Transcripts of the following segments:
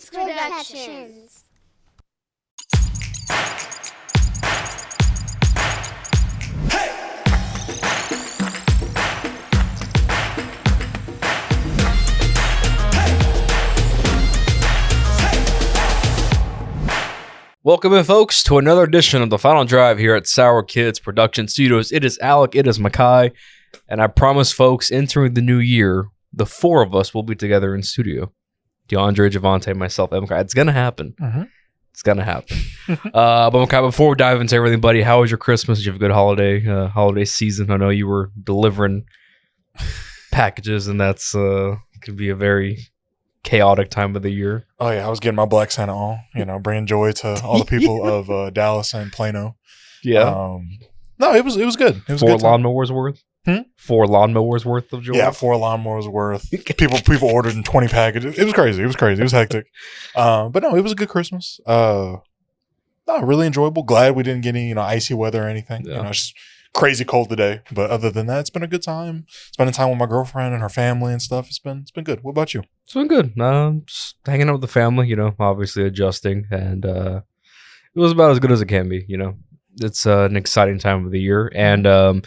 Kids Productions. Welcome in, folks, to another edition of the Final Drive here at Sour Kids Production Studios. It is Alec, it is Makai, and I promise, folks, entering the new year, the four of us will be together in studio. DeAndre, Javante, myself, and Makai. It's going to happen. Mm-hmm. It's going to happen. But Makai, before we dive into everything, buddy, how was your Christmas? Did you have a good holiday season? I know you were delivering packages, and that's could be a very chaotic time of the year. Oh yeah, I was getting my Black Santa on, bringing joy to all the people of Dallas and Plano. Yeah. No, it was good. It was 4 a good time. lawnmowers worth? Hmm? 4 lawnmowers worth of joy? Yeah, 4 lawnmowers worth. People ordered in 20 packages. It was crazy. It was hectic. But no, it was a good Christmas. No, really enjoyable. Glad we didn't get any, icy weather or anything. Yeah. It's just crazy cold today. But other than that, it's been a good time. Spending time with my girlfriend and her family and stuff. It's been good. What about you? It's been good. Just hanging out with the family, obviously adjusting. And it was about as good as it can be, It's an exciting time of the year. And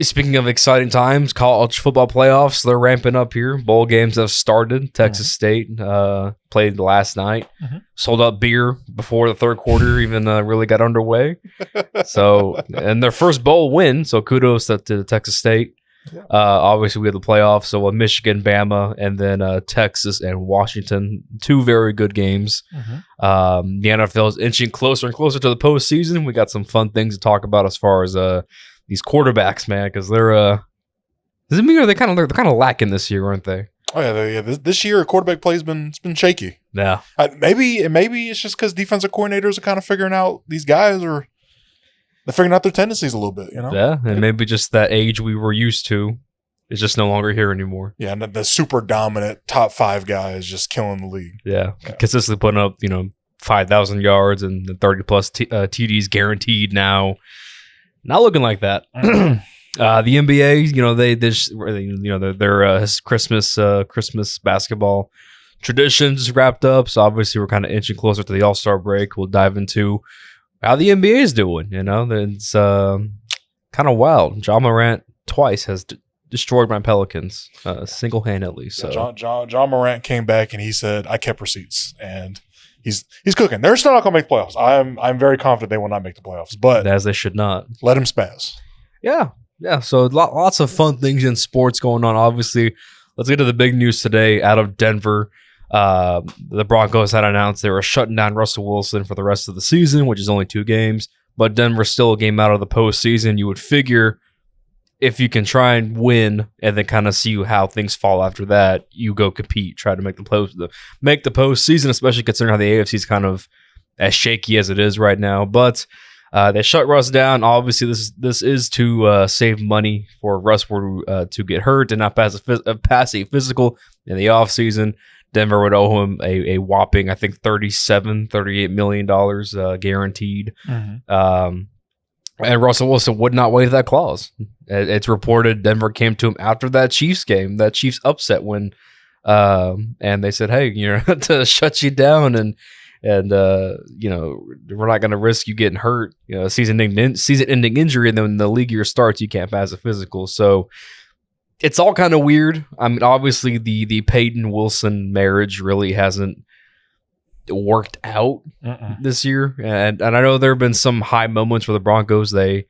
speaking of exciting times, college football playoffs, they're ramping up here. Bowl games have started. Texas State played last night. Mm-hmm. Sold out beer before the third quarter even really got underway. So, and their first bowl win. So kudos to Texas State. Yeah. Obviously, we had the playoffs. So Michigan, Bama, and then Texas and Washington. 2 very good games. Mm-hmm. The NFL is inching closer and closer to the postseason. We got some fun things to talk about as far as these quarterbacks, man, because they're does it mean they're kind of lacking this year, aren't they? Oh yeah, this year quarterback play has been shaky. Yeah, maybe it's just because defensive coordinators are kind of figuring out these guys, or they're figuring out their tendencies a little bit, Yeah, and maybe just that age we were used to is just no longer here anymore. Yeah, and the super dominant top 5 guy is just killing the league. Yeah. Consistently putting up 5,000 yards and 30 plus TDs guaranteed now. Not looking like that. The NBA, their Christmas basketball traditions wrapped up. So obviously we're kind of inching closer to the All-Star break. We'll dive into how the NBA is doing. It's kind of wild. Ja Morant twice has destroyed my Pelicans single-handedly. So John Morant came back and he said, "I kept receipts," and he's cooking. They're still not going to make the playoffs. I'm very confident they will not make the playoffs, but as they should not. Let him spaz. Yeah. So lots of fun things in sports going on. Obviously, let's get to the big news today out of Denver. The Broncos had announced they were shutting down Russell Wilson for the rest of the season, which is only 2 games. But Denver's still a game out of the postseason. You would figure if you can try and win and then kind of see how things fall after that, you go compete, try to make the postseason, especially considering how the AFC is kind of as shaky as it is right now. But they shut Russ down. Obviously, this is to save money for Russ to get hurt and not pass a physical in the offseason. Denver would owe him a whopping, I think, $38 million guaranteed. Mm-hmm. And Russell Wilson would not waive that clause. It's reported Denver came to him after that Chiefs game, that Chiefs upset win, and they said, "Hey, to shut you down, and we're not going to risk you getting hurt. Season-ending injury, and then when the league year starts, you can't pass a physical." So it's all kind of weird. I mean, obviously the Peyton Wilson marriage really hasn't worked out this year, and I know there have been some high moments for the Broncos. They,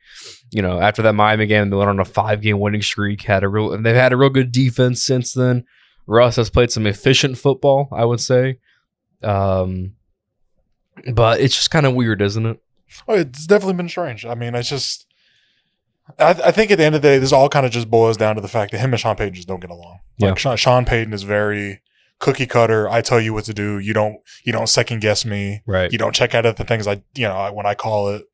after that Miami game, they went on a 5-game winning streak. They've had a real good defense since then. Russ has played some efficient football, I would say, but it's just kind of weird, isn't it? Oh, it's definitely been strange. I mean, it's just, I think at the end of the day, this all kind of just boils down to the fact that him and Sean Payton just don't get along. Like, yeah. Sean Payton is very cookie cutter. I tell you what to do. You don't second guess me. Right. You don't check out at the things when I call it,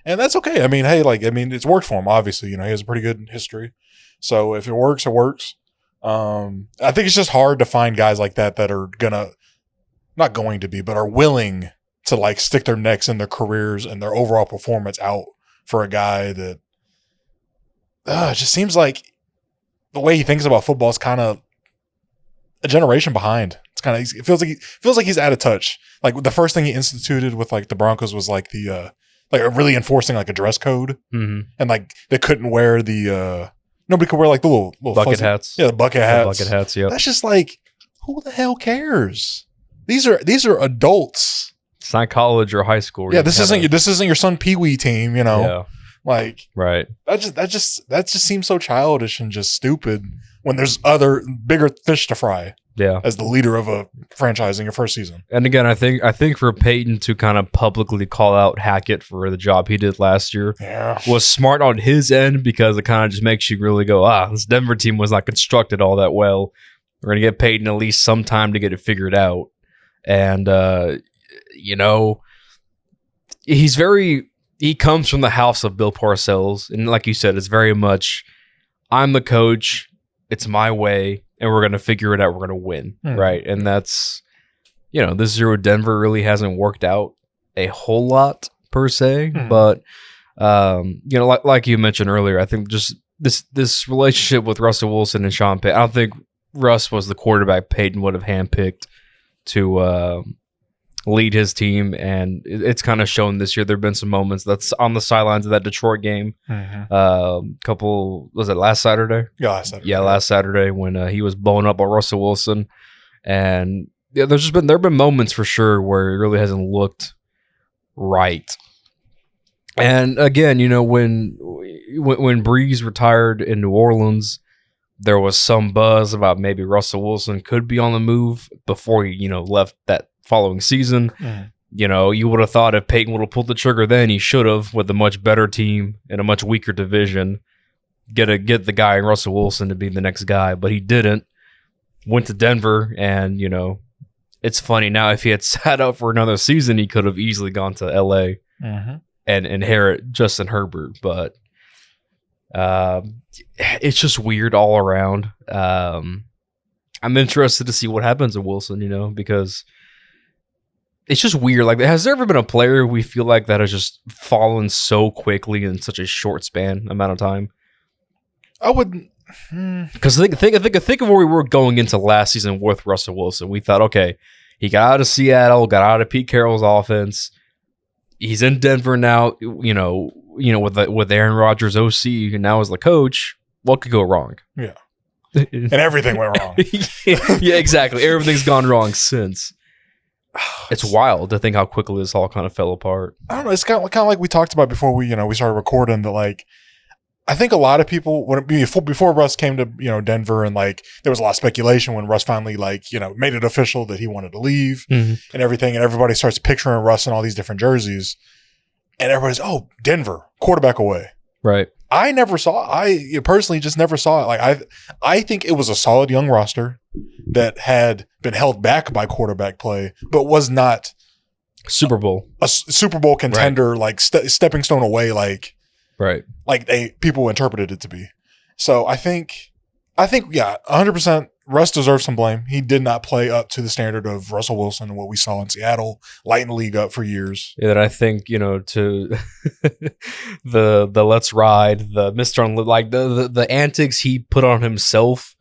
and that's okay. I mean, hey, it's worked for him. Obviously, he has a pretty good history. So if it works, it works. I think it's just hard to find guys like that are not going to be, but are willing to stick their necks in their careers and their overall performance out for a guy that it just seems like the way he thinks about football is kind of a generation behind. It's kind of it feels like he's out of touch. Like the first thing he instituted with like the Broncos was like the like really enforcing like a dress code, and like they couldn't wear the nobody could wear like the little bucket fuzzy, hats. Yeah, the bucket hats. Bucket hats. Yeah, that's just like, who the hell cares? These are adults. It's not college or high school. Yeah, this isn't your son Pee Wee team. You know, Yeah. Like right. That just seems so childish and just stupid when there's other bigger fish to fry. Yeah. As the leader of a franchise in your first season. And again, I think for Peyton to kind of publicly call out Hackett for the job he did last year was smart on his end, because it kind of just makes you really go, this Denver team was not constructed all that well. We're going to get Peyton at least some time to get it figured out. And, you know, he comes from the house of Bill Parcells. And like you said, it's very much, I'm the coach, it's my way, and we're going to figure it out. We're going to win, right? And that's, you know, this year with Denver really hasn't worked out a whole lot per se. But, you know, like you mentioned earlier, I think just this relationship with Russell Wilson and Sean Payton, I don't think Russ was the quarterback Payton would have handpicked to lead his team. And it's kind of shown this year. There have been some moments that's on the sidelines of that Detroit game. Was it last Saturday? Yeah, last Saturday. Yeah, last Saturday when he was blowing up on Russell Wilson. And yeah, there have been moments for sure where it really hasn't looked right. And again, you know, when Breeze retired in New Orleans, there was some buzz about maybe Russell Wilson could be on the move before he, you know, left that following season. You know, you would have thought if Peyton would have pulled the trigger then, he should have, with a much better team in a much weaker division, get the guy in Russell Wilson to be the next guy, but he didn't. Went to Denver, and, you know, it's funny now, if he had sat out for another season, he could have easily gone to LA and inherit Justin Herbert, but it's just weird all around. I'm interested to see what happens to Wilson, you know, because it's just weird. Like, has there ever been a player we feel like that has just fallen so quickly in such a short span amount of time? I wouldn't. Because think of where we were going into last season with Russell Wilson. We thought, okay, he got out of Seattle, got out of Pete Carroll's offense. He's in Denver now. You know, with Aaron Rodgers OC, and now as the coach, what could go wrong? Yeah, and everything went wrong. Yeah, exactly. Everything's gone wrong since. It's wild to think how quickly this all kind of fell apart. I don't know. It's kind of like we talked about before we started recording, that like, I think a lot of people, before Russ came to, you know, Denver, and like there was a lot of speculation when Russ finally, like, you know, made it official that he wanted to leave and everything, and everybody starts picturing Russ in all these different jerseys, and everybody's, Denver, quarterback away. Right. I personally just never saw it. Like, I think it was a solid young roster that had been held back by quarterback play, but was not a Super Bowl contender, right. Like stepping stone away, like people interpreted it to be. So I think, yeah, 100%. Russ deserves some blame. He did not play up to the standard of Russell Wilson and what we saw in Seattle, lighting the league up for years. Yeah, that I think, you know, to the let's ride, the Mr. Like the antics he put on himself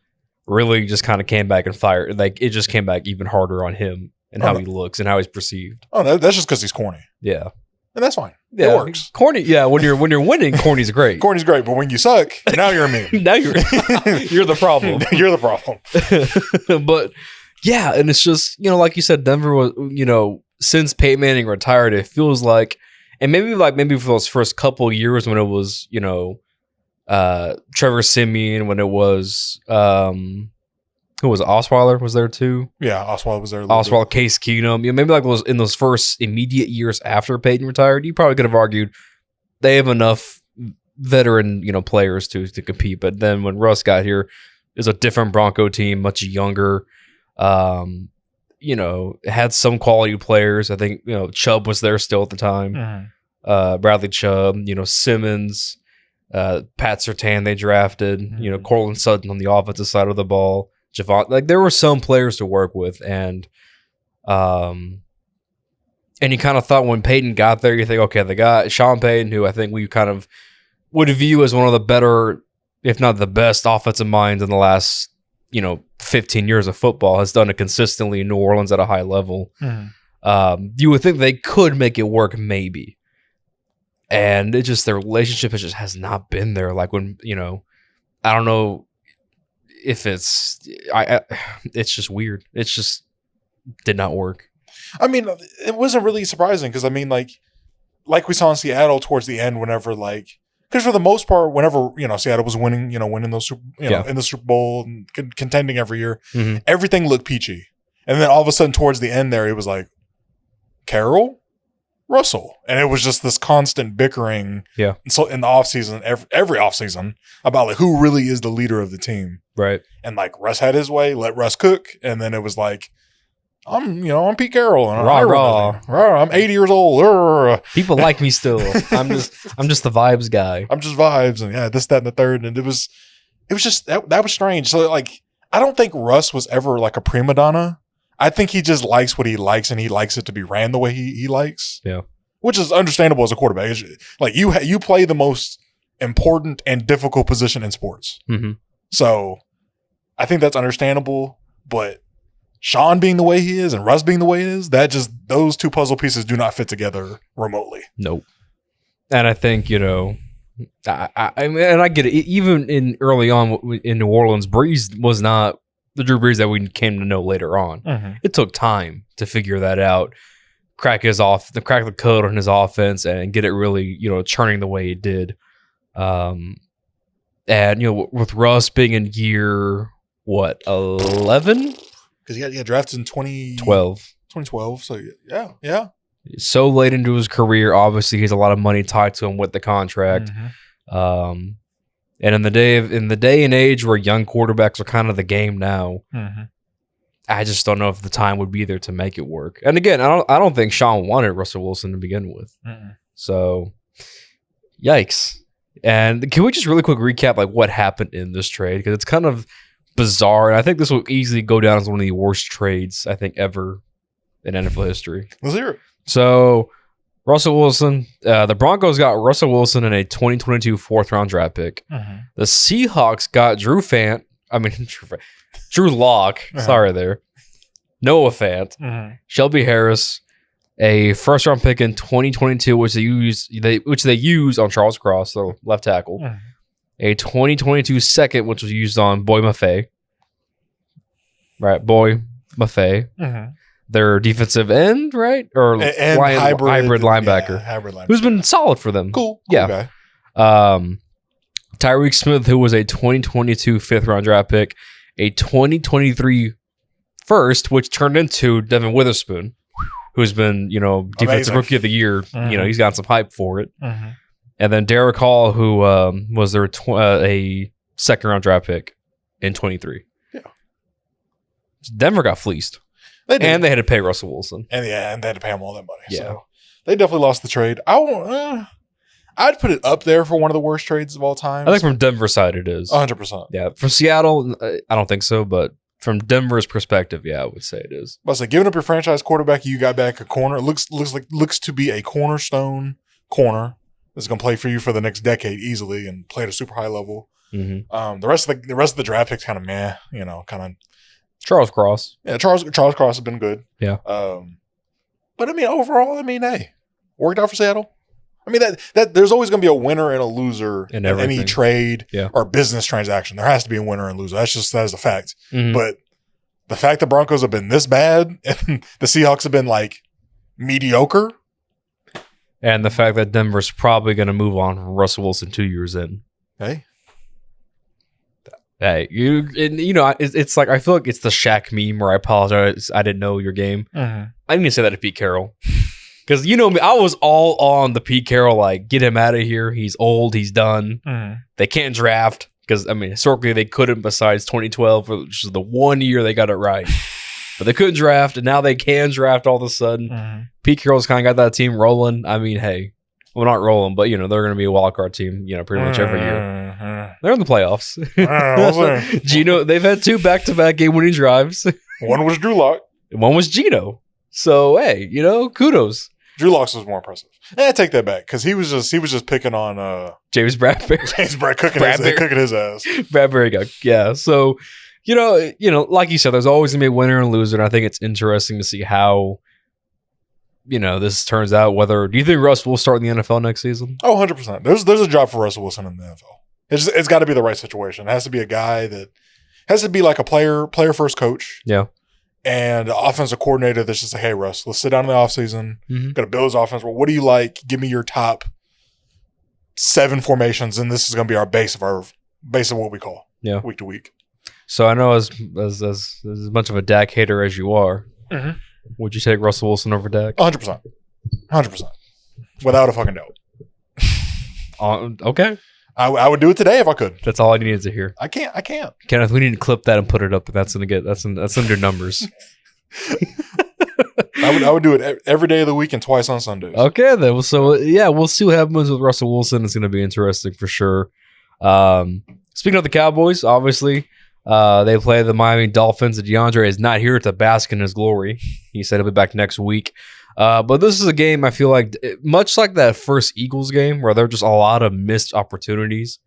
really just kind of came back and fired. Like, it just came back even harder on him and how he looks and how he's perceived. Oh, that's just because he's corny. Yeah. And that's fine. Yeah, it works. Corny, yeah. When you're winning, corny's great. Corny's great, but when you suck, now you're a meme. Now you're the problem. You're the problem. But yeah, and it's just, you know, like you said, Denver was, you know, since Peyton Manning retired, it feels like, and maybe for those first couple of years when it was, you know, Trevor Siemian, when it was who was it? Osweiler was there too? Yeah, Osweiler was there. Osweiler, Case Keenum. Yeah, maybe like was in those first immediate years after Peyton retired, you probably could have argued they have enough veteran, you know, players to compete. But then when Russ got here, it was a different Bronco team, much younger. You know, had some quality players. I think, you know, Chubb was there still at the time. Bradley Chubb, you know, Simmons, Pat Surtain they drafted, you know, Cortland Sutton on the offensive side of the ball. Javon, like, there were some players to work with, and you kind of thought when Peyton got there, you think, okay, the guy Sean Payton, who I think we kind of would view as one of the better, if not the best, offensive minds in the last 15 years of football, has done it consistently in New Orleans at a high level. You would think they could make it work, maybe. And it just, their relationship has not been there. Like when, I don't know if it's just weird. It's just did not work. I mean, it wasn't really surprising because, I mean, like we saw in Seattle towards the end, whenever, because for the most part, whenever, Seattle was winning, winning those, in the Super Bowl and contending every year, everything looked peachy. And then all of a sudden towards the end there, it was like, Carroll, Russell. And it was just this constant bickering. Yeah. So in the offseason, every offseason, about who really is the leader of the team. Right. And Russ had his way, let Russ cook. And then it was like, I'm Pete Carroll. And I'm 80 years old. People like me still. I'm just the vibes guy. I'm just vibes. And yeah, this, that, and the third. And it was just, that was strange. So I don't think Russ was ever a prima donna. I think he just likes what he likes, and he likes it to be ran the way he likes. Yeah. Which is understandable as a quarterback. You play the most important and difficult position in sports. So I think that's understandable, but Sean being the way he is and Russ being the way he is, those two puzzle pieces do not fit together remotely. Nope. And I think, I mean, and I get it. Even in early on in New Orleans, Breeze was not the Drew Brees that we came to know later on. It took time to figure that out, crack the code on his offense and get it really, churning the way it did. And, with Russ being in year, 11? Because he got drafted in 2012. So, yeah. So late into his career, obviously, he has a lot of money tied to him with the contract. And in the day and age where young quarterbacks are kind of the game now, I just don't know if the time would be there to make it work. And again, I don't think Sean wanted Russell Wilson to begin with. So, yikes. And can we just really quick recap what happened in this trade? Because it's kind of bizarre, and I think this will easily go down as one of the worst trades I think ever in NFL history. Let's hear it. So, Russell Wilson, the Broncos got Russell Wilson in a 2022 4th-round draft pick. The Seahawks got Drew Lock. Sorry there. Noah Fant. Shelby Harris, a 1st-round pick in 2022, which they used on Charles Cross, the left tackle. A 2022 2nd, which was used on Boy Maffei. Right, Boy Maffei. Their defensive end, right? Or hybrid linebacker. Yeah, hybrid linebacker. Who's been solid for them. Cool guy. Tyreek Smith, who was a 2022 5th-round draft pick. A 2023 1st, which turned into Devin Witherspoon, who's been, defensive amazing rookie of the year. He's got some hype for it. And then Derek Hall, who was their a 2nd-round draft pick in 23. Yeah. Denver got fleeced. They did. And they had to pay Russell Wilson. And they had to pay him all that money. Yeah. So they definitely lost the trade. I'd put it up there for one of the worst trades of all time. I think from Denver's side it is. 100%. Yeah. From Seattle, I don't think so, but from Denver's perspective, yeah, I would say it is. But giving up your franchise quarterback, you got back a corner. It looks to be a cornerstone corner that's going to play for you for the next decade easily and play at a super high level. The rest of the draft picks kind of meh, kind of. Charles Cross. Yeah, Charles Cross has been good. Yeah. But overall, hey, worked out for Seattle. That there's always going to be a winner and a loser in any trade or business transaction. There has to be a winner and loser. That is a fact. But the fact the Broncos have been this bad and the Seahawks have been mediocre. And the fact that Denver's probably going to move on from Russell Wilson 2 years in. Hey, it's I feel like it's the Shaq meme where I apologize, I didn't know your game. I need to say that to Pete Carroll. Because me, I was all on the Pete Carroll, get him out of here. He's old. He's done. They can't draft. Because, historically, they couldn't besides 2012, which is the 1 year they got it right. But they couldn't draft, and now they can draft all of a sudden. Pete Carroll's kind of got that team rolling. Hey, well, not rolling, but, they're going to be a wild card team, pretty much every year. They're in the playoffs. Gino, they've had 2 back-to-back game-winning drives. One was Drew Lock. One was Gino. So, hey, kudos. Drew Lock was more impressive. I take that back because he was just picking on James Bradbury. James Bradbury cooking his ass. Bradbury got So Like you said, there's always gonna be a winner and loser, and I think it's interesting to see how, this turns out. Do you think Russ will start in the NFL next season? Oh, 100%. There's a job for Russell Wilson in the NFL. It's got to be the right situation. It has to be a guy that has to be like a player first coach. Yeah. And an offensive coordinator that's just like, hey, Russ, let's sit down in the offseason. Got to build his offense. Well, what do you like? Give me your top 7 formations, and this is going to be our base of what we call week to week. So I know as much of a Dak hater as you are, would you take Russell Wilson over Dak? 100%. 100%. Without a fucking doubt. Okay. I would do it today if I could. That's all I needed to hear. I can't. Kenneth, we need to clip that and put it up. That's under numbers. I would do it every day of the week and twice on Sundays. Okay, then. So we'll see what happens with Russell Wilson. It's going to be interesting for sure. Speaking of the Cowboys, obviously, they play the Miami Dolphins. DeAndre is not here to bask in his glory. He said he'll be back next week. But this is a game I feel like, much like that first Eagles game, where there were just a lot of missed opportunities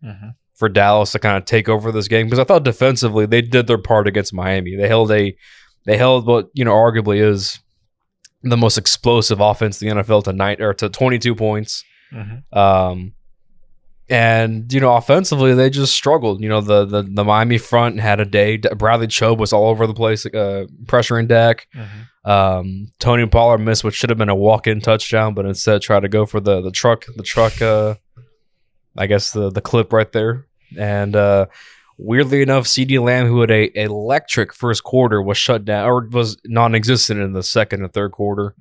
for Dallas to kind of take over this game. Because I thought defensively they did their part against Miami. They held what arguably is the most explosive offense in the NFL to 22 points. And offensively they just struggled. The Miami front had a day. Bradley Chubb was all over the place, pressuring Dak. Tony Pollard missed what should have been a walk-in touchdown, but instead tried to go for the truck. I guess the clip right there. And weirdly enough, CeeDee Lamb, who had a electric first quarter, was shut down or was non-existent in the second and third quarter.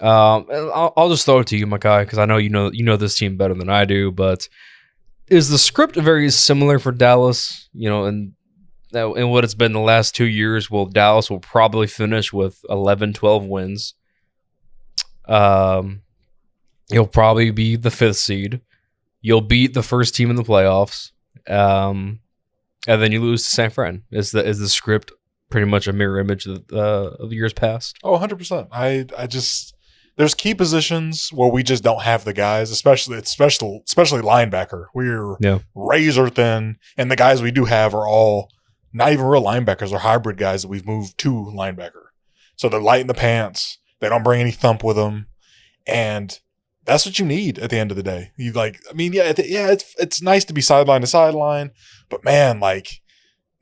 I'll just throw it to you, Makai, because I know you know this team better than I do. But is the script very similar for Dallas? In what it's been the last 2 years, Dallas will probably finish with 11, 12 wins. You'll probably be the 5th seed. You'll beat the first team in the playoffs, and then you lose to San Fran. Is the script pretty much a mirror image of the years past? Oh, 100%. I just there's key positions where we just don't have the guys, especially linebacker. We're razor thin, and the guys we do have are all not even real linebackers. They're hybrid guys that we've moved to linebacker. So they're light in the pants. They don't bring any thump with them, and that's what you need at the end of the day. It's nice to be sideline to sideline, but man,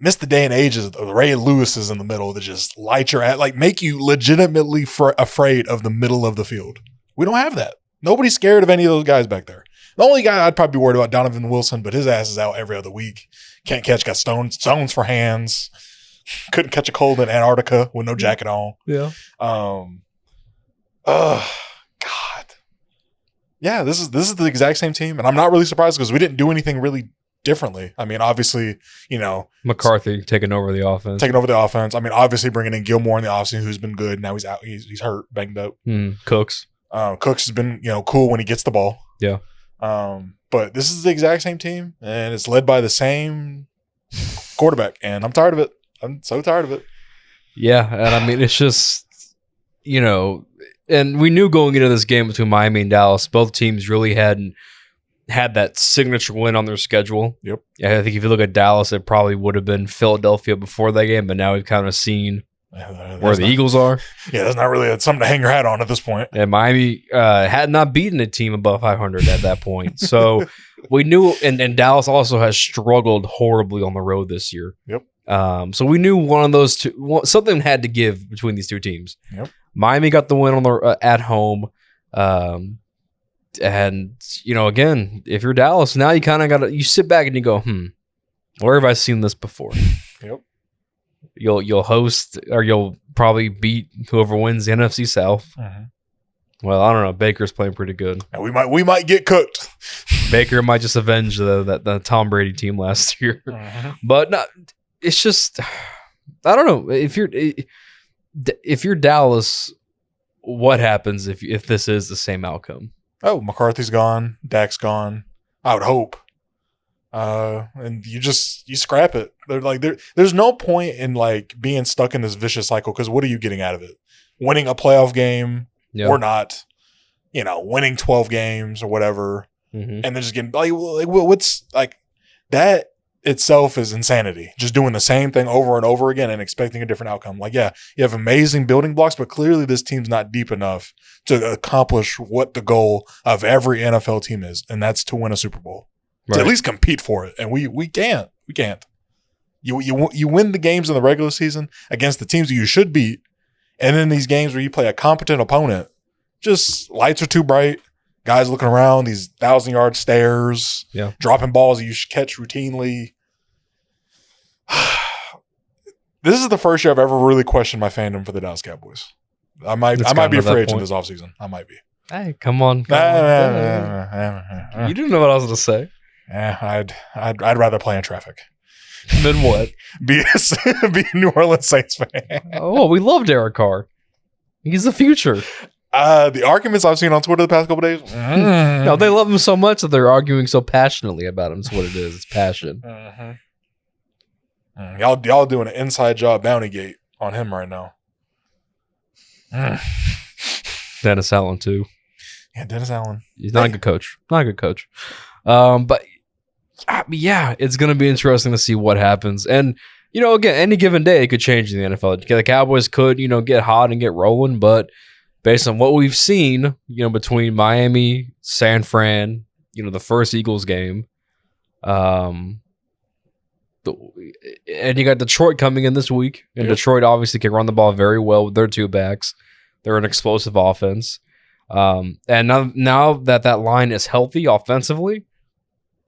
miss the day and ages of the Ray Lewis's in the middle that just light your ass, make you legitimately afraid of the middle of the field. We don't have that. Nobody's scared of any of those guys back there. The only guy I'd probably be worried about, Donovan Wilson, but his ass is out every other week. Can't catch, got stones for hands. Couldn't catch a cold in Antarctica with no jacket on. Yeah. God. Yeah, this is the exact same team, and I'm not really surprised because we didn't do anything really differently. I mean, obviously, McCarthy taking over the offense. I mean, obviously bringing in Gilmore in the offseason, who's been good. Now he's out. He's hurt, banged up. Cooks has been cool when he gets the ball. Yeah. But this is the exact same team, and it's led by the same quarterback, and I'm tired of it. I'm so tired of it. Yeah, and I mean, it's just and we knew going into this game between Miami and Dallas, both teams really hadn't had that signature win on their schedule. Yep. Yeah, I think if you look at Dallas, it probably would have been Philadelphia before that game, but now we've kind of seen where the Eagles are. Yeah, that's not really something to hang your hat on at this point. And Miami had not beaten a team above 500 at that point. So we knew, and Dallas also has struggled horribly on the road this year. Yep. So we knew one of those two, something had to give between these two teams. Yep. Miami got the win on the at home. And again, if you're Dallas, now you kind of you sit back and you go, where have I seen this before? Yep. You'll host, or you'll probably beat whoever wins the NFC South. Well, I don't know. Baker's playing pretty good. And we might get cooked. Baker might just avenge the Tom Brady team last year. But no, it's just, I don't know. If you're Dallas, what happens if this is the same outcome? Oh, McCarthy's gone. Dak's gone. I would hope. And you scrap it. There's no point in being stuck in this vicious cycle, because what are you getting out of it? Winning a playoff game or not? Winning 12 games or whatever, and then just getting what's that? itself is insanity. Just doing the same thing over and over again and expecting a different outcome. Like, yeah, you have amazing building blocks, but clearly this team's not deep enough to accomplish what the goal of every NFL team is, and that's to win a Super Bowl. Right. To at least compete for it. And we can't. We can't. You win the games in the regular season against the teams that you should beat, and then these games where you play a competent opponent, just lights are too bright. Guys looking around, these 1,000-yard stares, dropping balls that you should catch routinely. This is the first year I've ever really questioned my fandom for the Dallas Cowboys. I might be a free agent this offseason. I might be. Hey, come on. You didn't know what I was going to say. I'd rather play in traffic. Then what? Be a New Orleans Saints fan. Oh, we love Derek Carr. He's the future. The arguments I've seen on Twitter the past couple days. No, they love him so much that they're arguing so passionately about him. That's what it is. It's passion. Y'all doing an inside job bounty gate on him right now. Dennis Allen too. Yeah, Dennis Allen. He's not a good coach. Not a good coach. But yeah, it's going to be interesting to see what happens. And, again, any given day, it could change in the NFL. The Cowboys could, get hot and get rolling. But based on what we've seen, between Miami, San Fran, the first Eagles game, and you got Detroit coming in this week. And Detroit obviously can run the ball very well with their two backs. They're an explosive offense. And now that line is healthy offensively,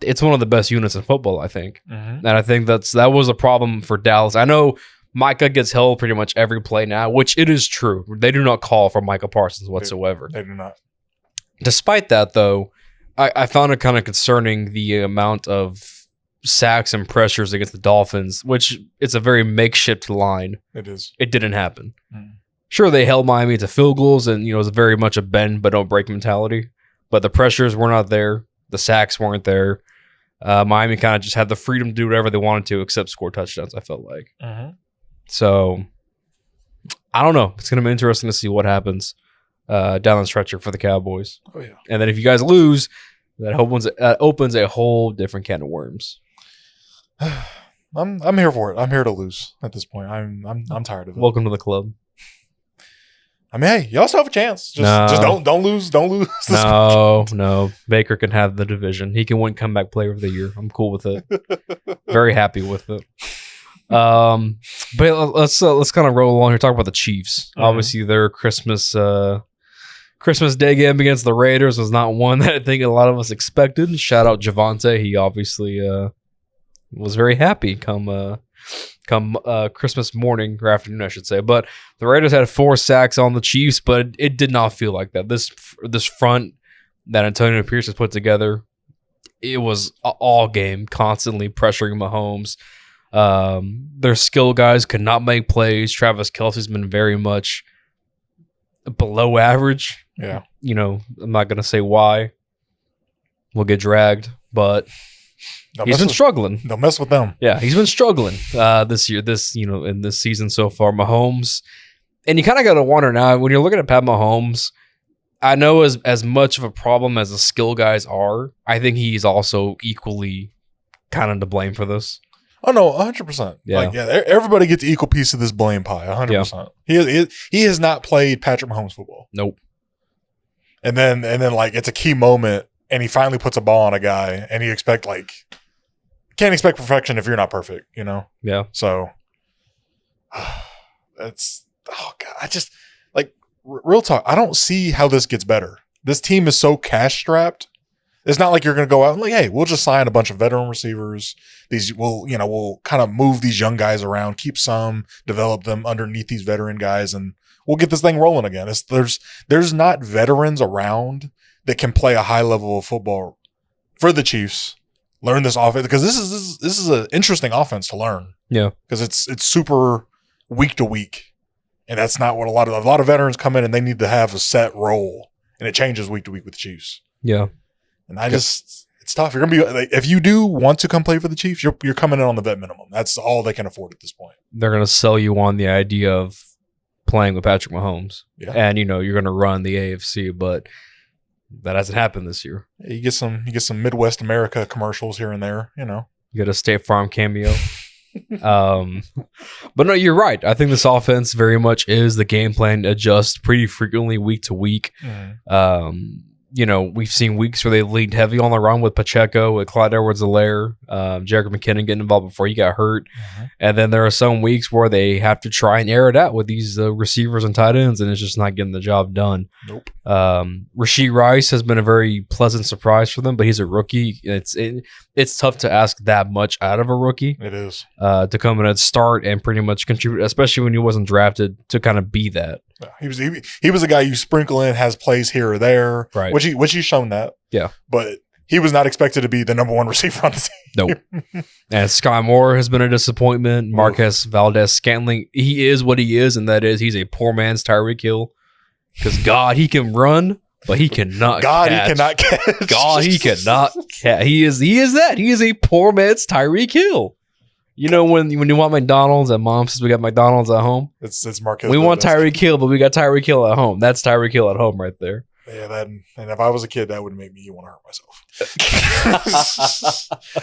it's one of the best units in football, I think. And I think that was a problem for Dallas. I know Micah gets held pretty much every play now, which it is true. They do not call for Micah Parsons whatsoever. They do not. Despite that, though, I found it kind of concerning the amount of sacks and pressures against the Dolphins, which it's a very makeshift line. It is. It didn't happen. Sure, they held Miami to field goals, and it was very much a bend but don't break mentality. But the pressures were not there. The sacks weren't there. Miami kind of just had the freedom to do whatever they wanted to, except score touchdowns, I felt like. So, I don't know. It's going to be interesting to see what happens down the stretch for the Cowboys. Oh, yeah. And then if you guys lose, that opens a whole different can of worms. I'm here for it. I'm here to lose at this point. I'm tired of it. Welcome to the club. I mean, hey, y'all still have a chance. Just don't lose. Don't lose. No. Baker can have the division. He can win comeback player of the year. I'm cool with it. Very happy with it. But let's kind of roll along here. Talk about the Chiefs. Obviously, their Christmas Day game against the Raiders was not one that I think a lot of us expected. Shout out Javonte. He obviously was very happy come Christmas morning or afternoon, I should say. But the Raiders had 4 sacks on the Chiefs, but it did not feel like that. This front that Antonio Pierce has put together, it was all game, constantly pressuring Mahomes. Their skill guys could not make plays. Travis Kelce's been very much below average. Yeah. I'm not going to say why. We'll get dragged, but he's been struggling. Don't mess with them. Yeah, he's been struggling this year, in this season so far. Mahomes, and you kind of got to wonder now, when you're looking at Pat Mahomes, I know as much of a problem as the skill guys are, I think he's also equally kind of to blame for this. Oh, no, 100%. Yeah. Everybody gets an equal piece of this blame pie, 100%. Yeah. He has not played Patrick Mahomes football. Nope. And then it's a key moment, and he finally puts a ball on a guy, and you expect, can't expect perfection if you're not perfect, Yeah. So, that's, oh, God, I just, real talk, I don't see how this gets better. This team is so cash-strapped. It's not like you're going to go out and hey, we'll just sign a bunch of veteran receivers. We'll kind of move these young guys around, keep some, develop them underneath these veteran guys, and we'll get this thing rolling again. There's not veterans around that can play a high level of football for the Chiefs. Learn this offense, because this is an interesting offense to learn. Yeah, because it's super week to week, and that's not what a lot of veterans come in and they need to have a set role, and it changes week to week with the Chiefs. Yeah. And it's tough. You're gonna be if you do want to come play for the Chiefs, you're coming in on the vet minimum. That's all they can afford at this point. They're gonna sell you on the idea of playing with Patrick Mahomes, and you're gonna run the AFC, but that hasn't happened this year. You get some Midwest America commercials here and there. You get a State Farm cameo. But no, you're right. I think this offense very much is the game plan adjusts pretty frequently week to week. We've seen weeks where they leaned heavy on the run with Pacheco, with Clyde Edwards-Helaire, Jerick McKinnon getting involved before he got hurt. And then there are some weeks where they have to try and air it out with these receivers and tight ends, and it's just not getting the job done. Nope. Rashee Rice has been a very pleasant surprise for them, but he's a rookie. It's tough to ask that much out of a rookie. It is. To come in and start and pretty much contribute, especially when he wasn't drafted to kind of be that. He was a guy you sprinkle in, has plays here or there, right? Which he's shown that. Yeah, but he was not expected to be the number one receiver on the team. Nope. And Sky Moore has been a disappointment. Marquez Valdez-Scantling, he is what he is, and that is he's a poor man's Tyreek Hill. Because God, he can run, but he cannot. He cannot catch. God, he cannot catch. He is that. He is a poor man's Tyreek Hill. You know, when you want McDonald's and mom says we got McDonald's at home, it's Marquez. We want Tyreek Hill, but we got Tyreek Hill at home. That's Tyreek Hill at home right there. Yeah, and if I was a kid, that would make me want to hurt myself.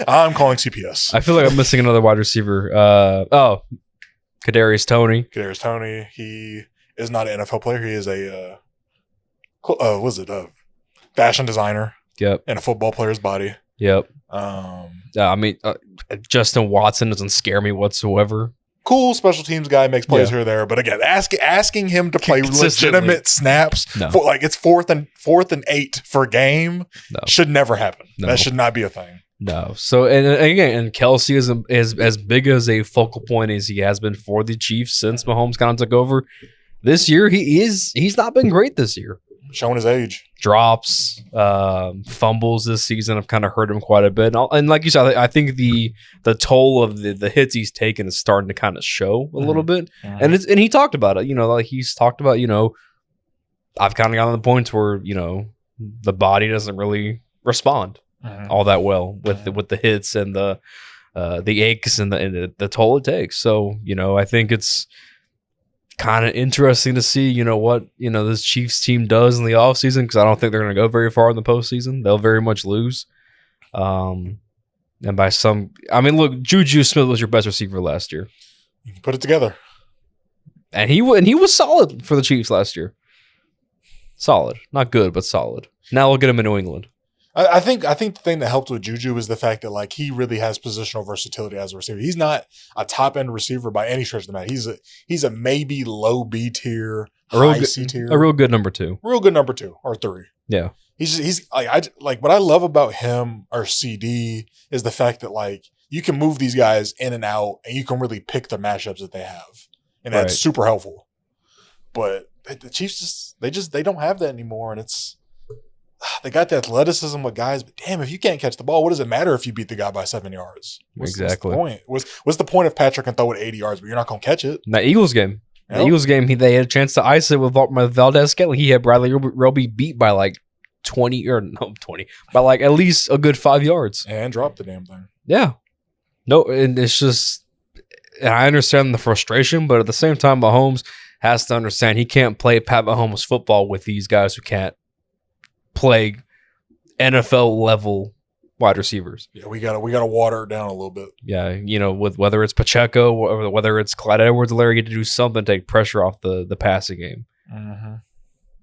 I'm calling CPS. I feel like I'm missing another wide receiver. Kadarius Toney. Kadarius Toney. He is not an NFL player. He is a fashion designer. Yep. In a football player's body. Yep. Justin Watson doesn't scare me whatsoever. Cool special teams guy, makes plays here or there, but again, asking him to play legitimate snaps for it's fourth and 8 for a game should never happen. No. That should not be a thing. No. So and Kelsey is as big as a focal point as he has been for the Chiefs since Mahomes kind of took over. This year he's not been great this year. Showing his age. Drops, fumbles this season have kind of hurt him quite a bit. And like you said, I think the toll of the hits he's taken is starting to kind of show a little bit. And he talked about it. He's talked about, I've kind of gotten to the point where, the body doesn't really respond all that well with the hits and the aches and the toll it takes. So, I think it's kind of interesting to see, what this Chiefs team does in the offseason, because I don't think they're going to go very far in the postseason. They'll very much lose. And by look, Juju Smith was your best receiver last year. You can put it together. And he was solid for the Chiefs last year. Solid. Not good, but solid. Now look at him in New England. I think the thing that helped with Juju is the fact that he really has positional versatility as a receiver. He's not a top end receiver by any stretch of the matter. He's a maybe low B tier, high C tier, a real good number 2, real good number 2 or 3. Yeah, he's what I love about him or CD is the fact that you can move these guys in and out and you can really pick the matchups that they have, and that's super helpful. But the Chiefs they don't have that anymore, and they got the athleticism with guys, but damn, if you can't catch the ball, what does it matter if you beat the guy by 7 yards? Exactly. What's the point if Patrick can throw it 80 yards, but you're not going to catch it? That Eagles game. Yep. The Eagles game, they had a chance to ice it with Valdez-Scantling. He had Bradley Roby beat by 20, by at least a good 5 yards. And dropped the damn thing. Yeah. No, and it's just, and I understand the frustration, but at the same time, Mahomes has to understand he can't play Pat Mahomes football with these guys who can't play NFL level wide receivers. Yeah, we gotta water it down a little bit. Yeah, with whether it's Pacheco or whether it's Clyde Edwards-Helaire, you get to do something to take pressure off the passing game.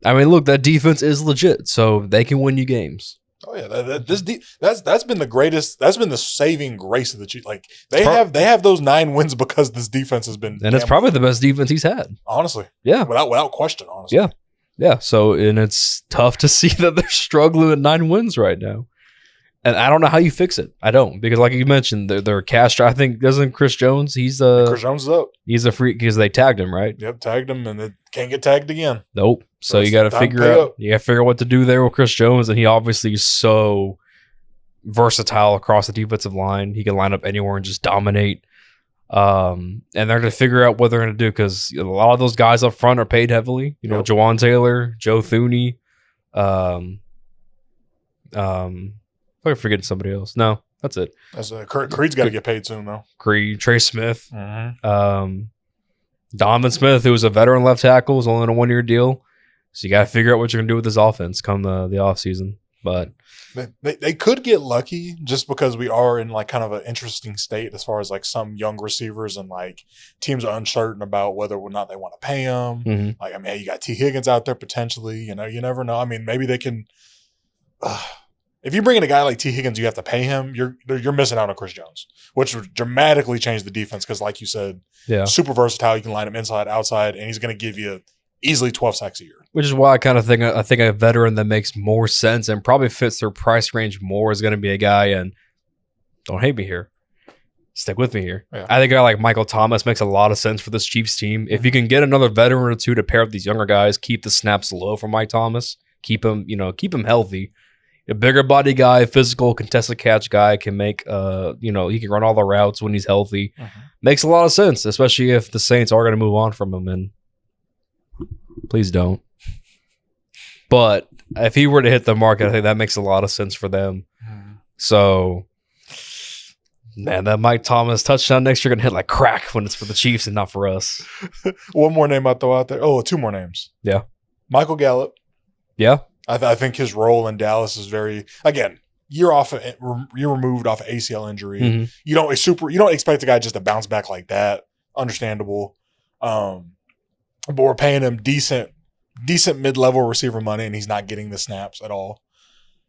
Look, that defense is legit, so they can win you games. Oh yeah, that's been the greatest. That's been the saving grace of the Chiefs. They have those 9 wins because this defense has been, and it's probably the best defense he's had. Honestly, yeah, without question. Honestly, yeah. Yeah, so and it's tough to see that they're struggling at 9 wins right now, and I don't know how you fix it. I don't, because like you mentioned, they're cash. I think doesn't Chris Jones? Chris Jones is up. He's a freak because they tagged him, right? Yep, tagged him, and they can't get tagged again. Nope. So you got to figure out. You got to figure out what to do there with Chris Jones, and he obviously is so versatile across the defensive line. He can line up anywhere and just dominate. And they're going to figure out what they're going to do, because a lot of those guys up front are paid heavily. Jawan Taylor, Joe Thuney. I'm forgetting somebody else. No, that's it. Creed's got to get paid soon, though. Creed, Trey Smith, Donovan Smith, who was a veteran left tackle, is only on a 1-year deal. So you got to figure out what you're going to do with this offense come the offseason. But They could get lucky just because we are in like kind of an interesting state as far as like some young receivers and like teams are uncertain about whether or not they want to pay them. mm-hmm. Like, I mean, you got T. Higgins out there potentially. You know, you never know. I mean, maybe they can. If you bring in a guy like T. Higgins, you have to pay him. You're missing out on Chris Jones, which would dramatically change the defense because, like you said, super versatile. You can line him inside, outside, and he's going to give you easily 12 sacks a year. Which is why I kind of think a veteran that makes more sense and probably fits their price range more is going to be a guy. And don't hate me here, stick with me here. Yeah. I think a guy like Michael Thomas makes a lot of sense for this Chiefs team. If you can get another veteran or two to pair with these younger guys, keep the snaps low for Mike Thomas, keep him healthy. A bigger body guy, physical, contested catch guy can make, he can run all the routes when he's healthy. Makes a lot of sense, especially if the Saints are going to move on from him. And please don't. But if he were to hit the market, I think that makes a lot of sense for them. So, man, that Mike Thomas touchdown next year going to hit like crack when it's for the Chiefs and not for us. One more name I'll throw out there. Oh, two more names. Yeah. Michael Gallup. Yeah. I think his role in Dallas is very, again, you're removed off of ACL injury. Mm-hmm. You don't expect a guy just to bounce back like that. Understandable. But we're paying him decent mid-level receiver money, and he's not getting the snaps at all.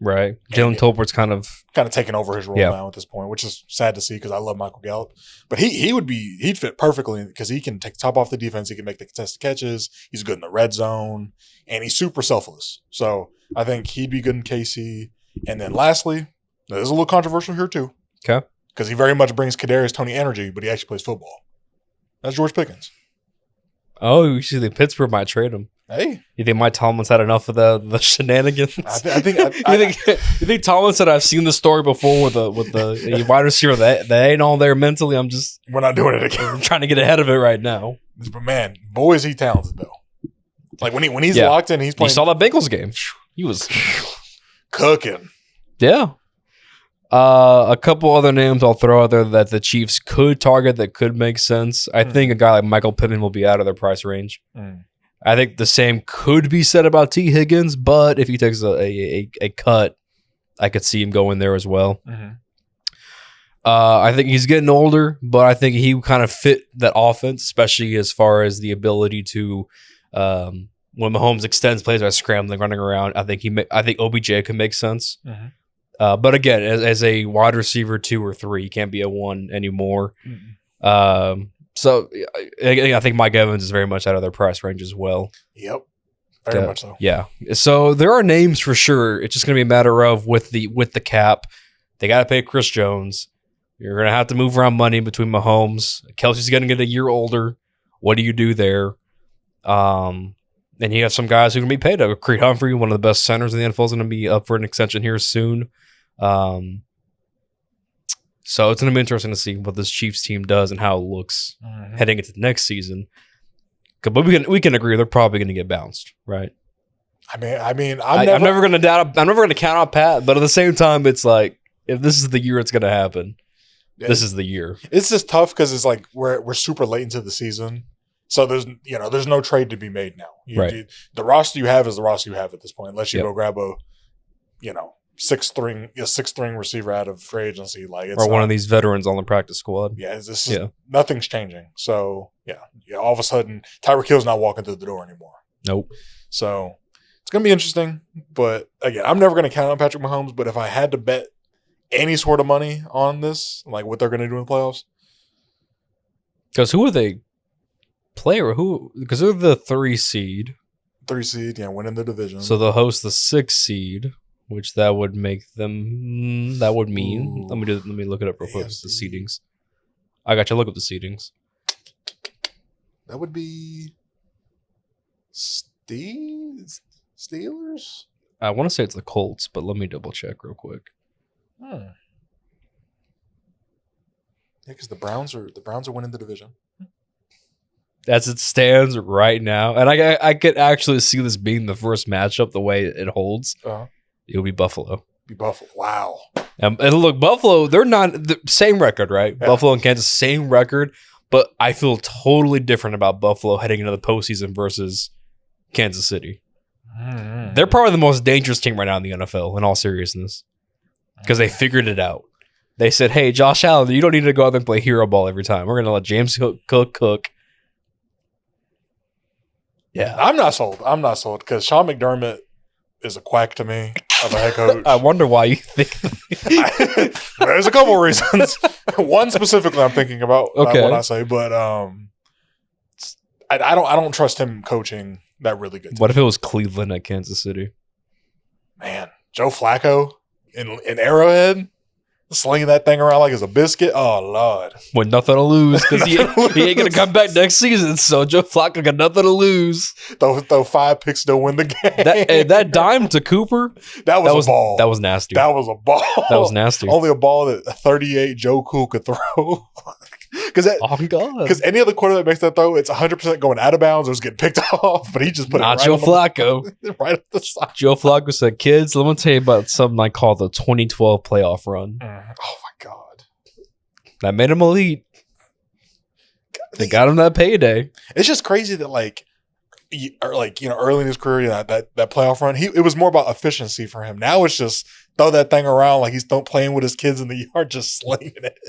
Right. Jalen Tolbert's kind of taking over his role now at this point, which is sad to see because I love Michael Gallup. But he'd fit perfectly because he can take the top off the defense. He can make the contested catches. He's good in the red zone, and he's super selfless. So I think he'd be good in KC. And then lastly, this is a little controversial here too. Okay. Because he very much brings Kadarius Toney energy, but he actually plays football. That's George Pickens. Oh, you see, the Pittsburgh might trade him. Hey, you think Mike Tomlin's had enough of the shenanigans? I think. You think Tomlin said, "I've seen the story before with the wide receiver that ain't all there mentally. We're not doing it again. I'm trying to get ahead of it right now." But man, boy, is he talented though. Like when he's locked in, he's playing. You saw that Bengals game? He was cooking. Yeah. A couple other names I'll throw out there that the Chiefs could target that could make sense. I think a guy like Michael Pittman will be out of their price range. I think the same could be said about T. Higgins, but if he takes a cut, I could see him going there as well. I think he's getting older, but I think he kind of fit that offense, especially as far as the ability to, when Mahomes extends plays by scrambling, running around. I think OBJ could make sense. But again, as a wide receiver 2 or 3, he can't be a 1 anymore. So I think Mike Evans is very much out of their price range as well. Yep, very much so. Yeah. So there are names for sure. It's just going to be a matter of with the cap, they got to pay Chris Jones. You're going to have to move around money between Mahomes. Kelsey's going to get a year older. What do you do there? And you have some guys who can be paid. Creed Humphrey, one of the best centers in the NFL, is going to be up for an extension here soon. So it's going to be interesting to see what this Chiefs team does and how it looks heading into the next season. But we can agree they're probably going to get bounced, right? I'm never going to doubt. I'm never going to count on Pat. But at the same time, it's like if this is the year it's going to happen, this is the year. It's just tough because it's like we're super late into the season, so there's no trade to be made now. The roster you have is the roster you have at this point, unless you go grab a sixth string receiver out of free agency, or one of these veterans on the practice squad. Yeah, nothing's changing. So all of a sudden Tyreek Hill's not walking through the door anymore. Nope. So it's gonna be interesting. But again, I'm never gonna count on Patrick Mahomes. But if I had to bet any sort of money on this, like what they're gonna do in the playoffs, because who are they? Because they're the 3 seed. 3 seed, winning the division. So they'll host the 6 seed. Which that would make them. That would mean. Let me look it up real quick. The seedings. I got you. Look up the seedings. That would be Steelers. I want to say it's the Colts, but let me double check real quick. Yeah, because the Browns are winning the division. As it stands right now, and I could actually see this being the first matchup the way it holds. It'll be Buffalo. Wow. And look, Buffalo, they're not the same record, right? Yeah. Buffalo and Kansas, same record. But I feel totally different about Buffalo heading into the postseason versus Kansas City. They're probably the most dangerous team right now in the NFL, in all seriousness, because they figured it out. They said, hey, Josh Allen, you don't need to go out there and play hero ball every time. We're going to let James cook. Yeah. I'm not sold because Sean McDermott is a quack to me of a head coach. I wonder why you think. There's a couple reasons. One specifically I'm thinking about when I say, but I don't trust him coaching that really good team. What if it was Cleveland at Kansas City? Man, Joe Flacco in Arrowhead, slinging that thing around like it's a biscuit. Oh, Lord. With nothing to lose because he ain't going to come back next season. So Joe Flacco got nothing to lose. Throw 5 picks to win the game. That dime to Cooper, that was a ball. That was nasty. That was a ball. That was nasty. Only a ball that a 38 Joe Cool could throw. Because any other quarterback makes that throw, it's 100% going out of bounds or it's getting picked off. But he just put Not it right Joe Flacco. right up the side. Joe Flacco said, kids, let me tell you about something I call the 2012 playoff run. Oh, my God. That made him elite. They got him that payday. It's just crazy that, early in his career, that playoff run, it was more about efficiency for him. Now it's just throw that thing around like he's playing with his kids in the yard, just slinging it.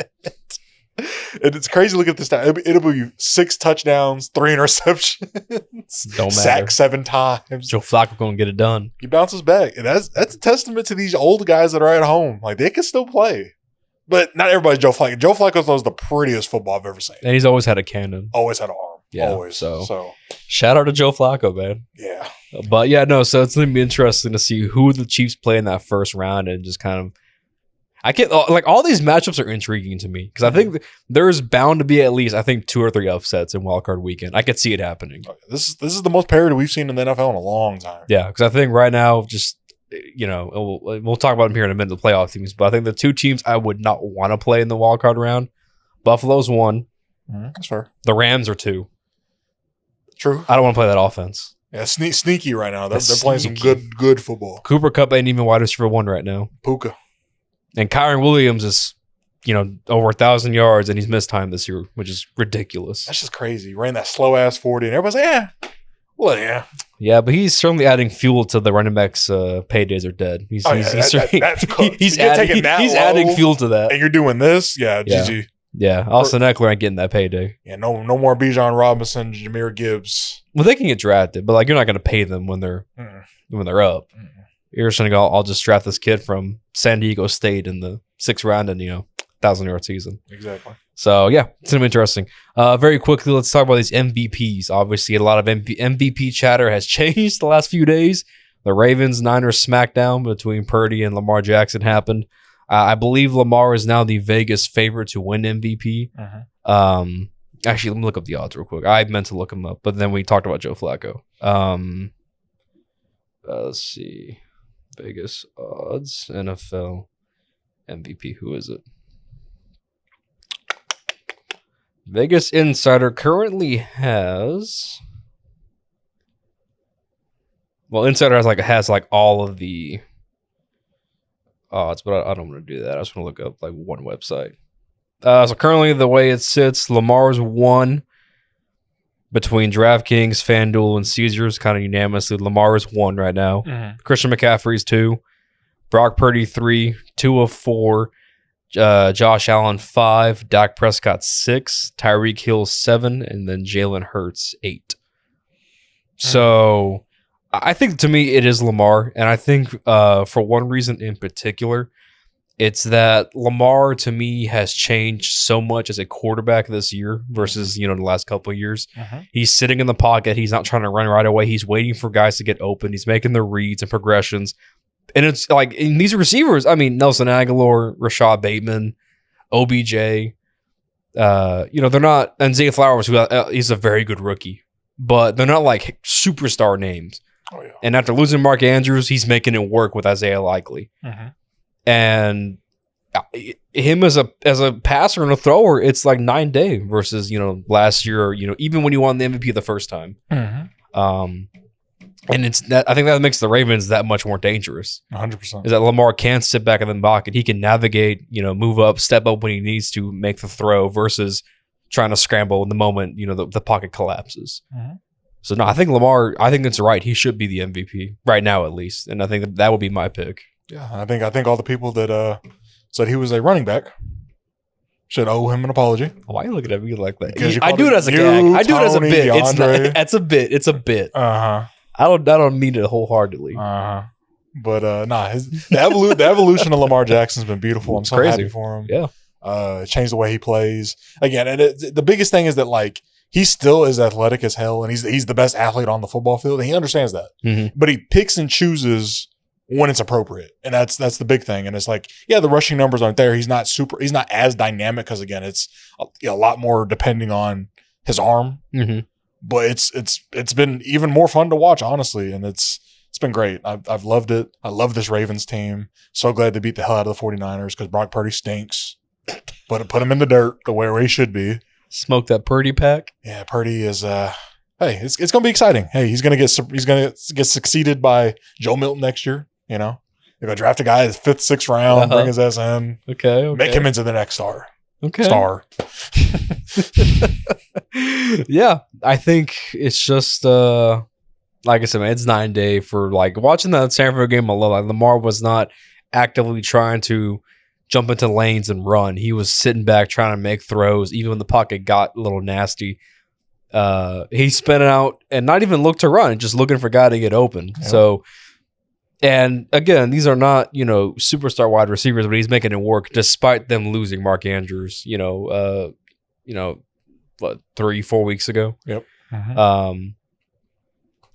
And it's crazy to look at this stat. It'll be 6 touchdowns, 3 interceptions. Don't matter. Sacked 7 times. Joe Flacco going to get it done. He bounces back. And that's a testament to these old guys that are at home. Like, they can still play. But not everybody's Joe Flacco. Joe Flacco knows the prettiest football I've ever seen. And he's always had a cannon. Always had an arm. Yeah, always. So shout out to Joe Flacco, man. Yeah. But yeah, no, so it's going to be interesting to see who the Chiefs play in that first round and just kind of I can't all these matchups are intriguing to me because I think there's bound to be at least 2 or 3 upsets in wildcard weekend. I could see it happening. This is the most parity we've seen in the NFL in a long time. Yeah, because I think right now, just we'll talk about them here in a minute, the playoff teams. But I think the 2 teams I would not want to play in the wildcard round, Buffalo's 1. That's fair. The Rams are 2. True. I don't want to play that offense. Yeah, sneaky right now. They're playing some good football. Cooper Kupp ain't even wide receiver 1 right now. Puka. And Kyron Williams is, over 1,000 yards, and he's missed time this year, which is ridiculous. That's just crazy. He ran that slow-ass 40, and everybody's like, yeah. Well, yeah. Yeah, but he's certainly adding fuel to the running backs' paydays are dead. He's adding fuel to that. And you're doing this? Yeah, GG. Yeah, Austin Eckler ain't getting that payday. Yeah, no more Bijan Robinson, Jahmyr Gibbs. Well, they can get drafted, but you're not going to pay them when they're up. You're just going to go, I'll just draft this kid from San Diego State in the 6th round and 1,000-yard season. Exactly. So yeah, it's going to be interesting. Very quickly, let's talk about these MVPs. Obviously, a lot of MVP chatter has changed the last few days. The Ravens-Niners smackdown between Purdy and Lamar Jackson happened. I believe Lamar is now the Vegas favorite to win MVP. Actually, let me look up the odds real quick. I meant to look them up, but then we talked about Joe Flacco. Let's see. Vegas odds, NFL MVP. Who is it? Vegas Insider currently has. Well, Insider has all of the odds, but I don't want to do that. I just want to look up one website. So currently, the way it sits, Lamar's 1 between DraftKings, FanDuel, and Caesars, kind of unanimously. Lamar is 1 right now. Christian McCaffrey's 2. Brock Purdy 3. 2 of 4. Josh Allen 5. Dak Prescott 6. Tyreek Hill 7. And then Jalen Hurts 8. So I think to me it is Lamar. And I think for one reason in particular, it's that Lamar, to me, has changed so much as a quarterback this year versus, the last couple of years. He's sitting in the pocket. He's not trying to run right away. He's waiting for guys to get open. He's making the reads and progressions. And it's in these receivers, Nelson Aguilar, Rashad Bateman, OBJ, they're not, and Zay Flowers, who he's a very good rookie, but they're not superstar names. Oh, yeah. And after losing Mark Andrews, he's making it work with Isaiah Likely. And him as a passer and a thrower, it's like 9 day versus last year. Even when he won the MVP the first time. And it's that I think that makes the Ravens that much more dangerous. 100%. Is that Lamar can sit back in the pocket, he can navigate, move up, step up when he needs to make the throw versus trying to scramble in the moment the pocket collapses. So no, I think Lamar. I think it's right. He should be the MVP right now, at least, and I think that would be my pick. Yeah, I think all the people that said he was a running back should owe him an apology. Why are you looking at me like that? Because you I called do it him as a you, gag. I do it as a Tony, bit. DeAndre. It's a bit. It's a bit. Uh I don't mean it wholeheartedly. huh. But the evolution of Lamar Jackson's been beautiful. I'm so Crazy. happy for him. Yeah. It changed the way he plays again. And the biggest thing is that like he still is athletic as hell, and he's the best athlete on the football field, and he understands that. Mm-hmm. But he picks and chooses when it's appropriate, and that's the big thing. And it's like, yeah, the rushing numbers aren't there. He's not as dynamic because again, it's a lot more depending on his arm. Mm-hmm. But it's been even more fun to watch, honestly, and it's been great. I've loved it. I love this Ravens team. So glad they beat the hell out of the 49ers because Brock Purdy stinks. But put him in the dirt the where he should be. Smoke that Purdy pack. Yeah, Purdy is. Hey, it's going to be exciting. Hey, he's going to get succeeded by Joe Milton next year. You know, they're going to draft a guy in the 5th, 6th round, bring his ass in, Okay. make him into the next star. Okay. Star. Yeah, I think it's just like I said, man, it's 9-day for like watching that San Francisco game alone. Like Lamar was not actively trying to jump into lanes and run. He was sitting back trying to make throws, even when the pocket got a little nasty. He spun out and not even looked to run, just looking for a guy to get open. Yep. So, and again, these are not, superstar wide receivers, but he's making it work despite them losing Mark Andrews, 3-4 weeks ago. Yep.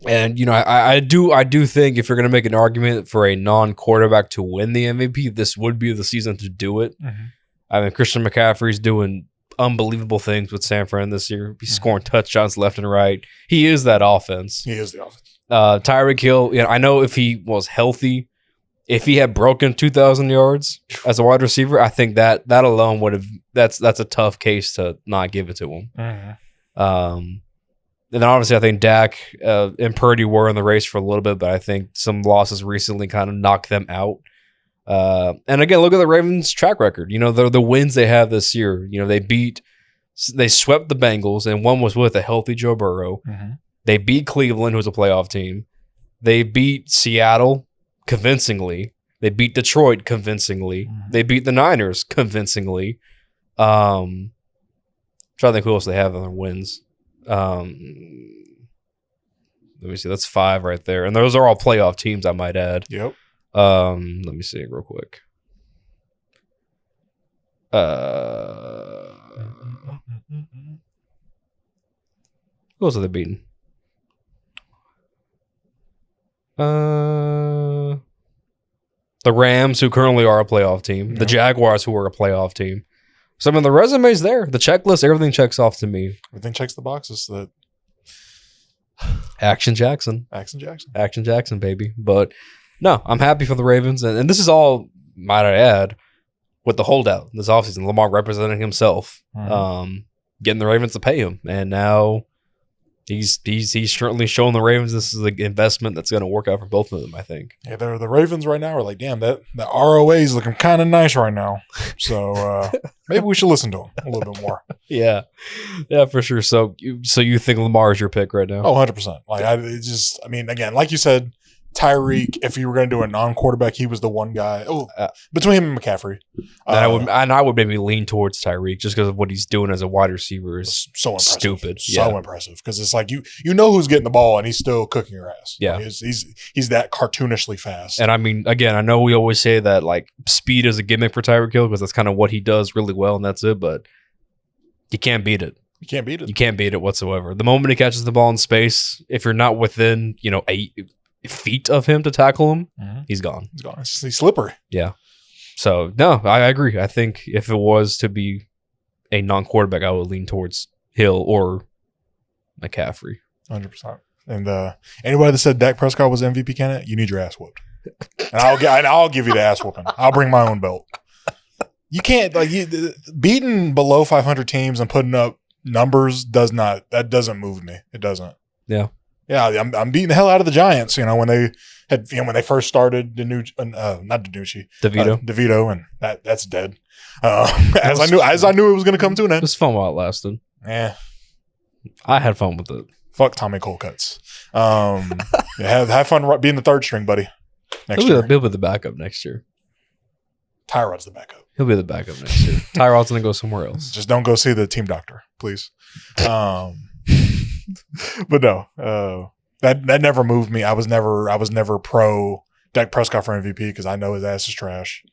And I do think if you're going to make an argument for a non-quarterback to win the MVP, this would be the season to do it. Mm-hmm. I mean, Christian McCaffrey's doing unbelievable things with San Fran this year. He's scoring touchdowns left and right. He is that offense. He is the offense. Tyreek Hill, I know if he was healthy, if he had broken 2,000 yards as a wide receiver, I think that alone would have that's a tough case to not give it to him. Mm-hmm. And then obviously I think Dak and Purdy were in the race for a little bit, but I think some losses recently kind of knocked them out. And again, look at the Ravens' track record. The wins they have this year. They swept the Bengals, and one was with a healthy Joe Burrow. Mm-hmm. They beat Cleveland, who's a playoff team. They beat Seattle convincingly. They beat Detroit convincingly. Mm-hmm. They beat the Niners convincingly. Trying to think who else they have in their wins. Let me see. That's 5 right there, and those are all playoff teams, I might add. Yep. Let me see real quick. Who else are they beating? The Rams, who currently are a playoff team. The Jaguars, who are a playoff team. So, I mean, the resume's there. The checklist, everything checks off to me. Everything checks the boxes. That Action Jackson. Action Jackson, baby. But no, I'm happy for the Ravens. And this is all, might I add, with the holdout this offseason. Lamar representing himself, getting the Ravens to pay him. And now he's certainly showing the Ravens this is an investment that's going to work out for both of them, I think. Yeah, the Ravens right now are like, damn, that ROA is looking kind of nice right now. So maybe we should listen to him a little bit more. Yeah, for sure. So you think Lamar is your pick right now? Oh, 100%. Like, again, like you said, Tyreek, if you were going to do a non-quarterback, he was the one guy. Between him and McCaffrey. And I would maybe lean towards Tyreek just because of what he's doing as a wide receiver is so impressive. Stupid. So impressive. Because it's like you know who's getting the ball and he's still cooking your ass. Yeah. Like, he's that cartoonishly fast. And I mean, again, I know we always say that like speed is a gimmick for Tyreek Hill because that's kind of what he does really well and that's it, but you can't beat it. You can't beat it. You can't beat it whatsoever. The moment he catches the ball in space, if you're not within, 8 feet of him to tackle him, he's gone. He's gone. He's slippery. Yeah. So, no, I agree. I think if it was to be a non-quarterback, I would lean towards Hill or McCaffrey. 100%. And anybody that said Dak Prescott was MVP candidate, you need your ass whooped. And I'll give you the ass whooping. I'll bring my own belt. You can't beating below 500 teams and putting up numbers doesn't move me. It doesn't. Yeah. Yeah, I'm beating the hell out of the Giants. When they had when they first started DeVito, and that's dead. As I knew it was going to come to an end. It was fun while it lasted. Yeah, I had fun with it. Fuck Tommy Colcuts. Have fun being the third string, buddy. Next year. He'll be the backup next year. Tyrod's the backup. He'll be the backup next year. Tyrod's going to go somewhere else. Just don't go see the team doctor, please. But no, that never moved me. I was never pro Dak Prescott for MVP because I know his ass is trash.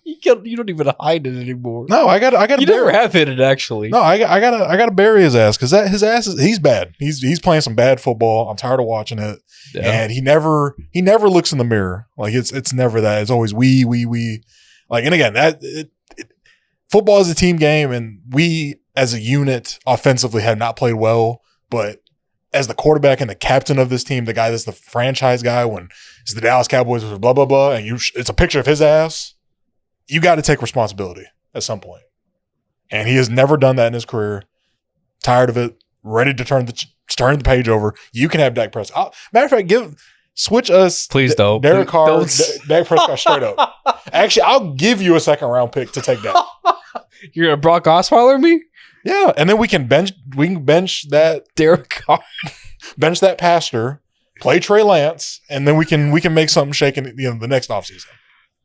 You don't even hide it anymore. No, I got. You never have hit it actually. No, I gotta bury his ass because he's bad. He's playing some bad football. I'm tired of watching it, and he never looks in the mirror. Like it's never that. It's always we. Like, and again, football is a team game, and we as a unit offensively have not played well. But as the quarterback and the captain of this team, the guy that's the franchise guy when it's the Dallas Cowboys, blah blah blah, and it's a picture of his ass. You got to take responsibility at some point. And he has never done that in his career. Tired of it. Ready to turn the page over. You can have Dak Prescott. Matter of fact, switch us. Please don't. Derek Carr, Dak Prescott straight up. Actually, I'll give you a second round pick to take that. You're going to Brock Osweiler me? Yeah. And then we can bench that Derek Carr. Bench that pastor, play Trey Lance, and then we can make something shaking the next offseason.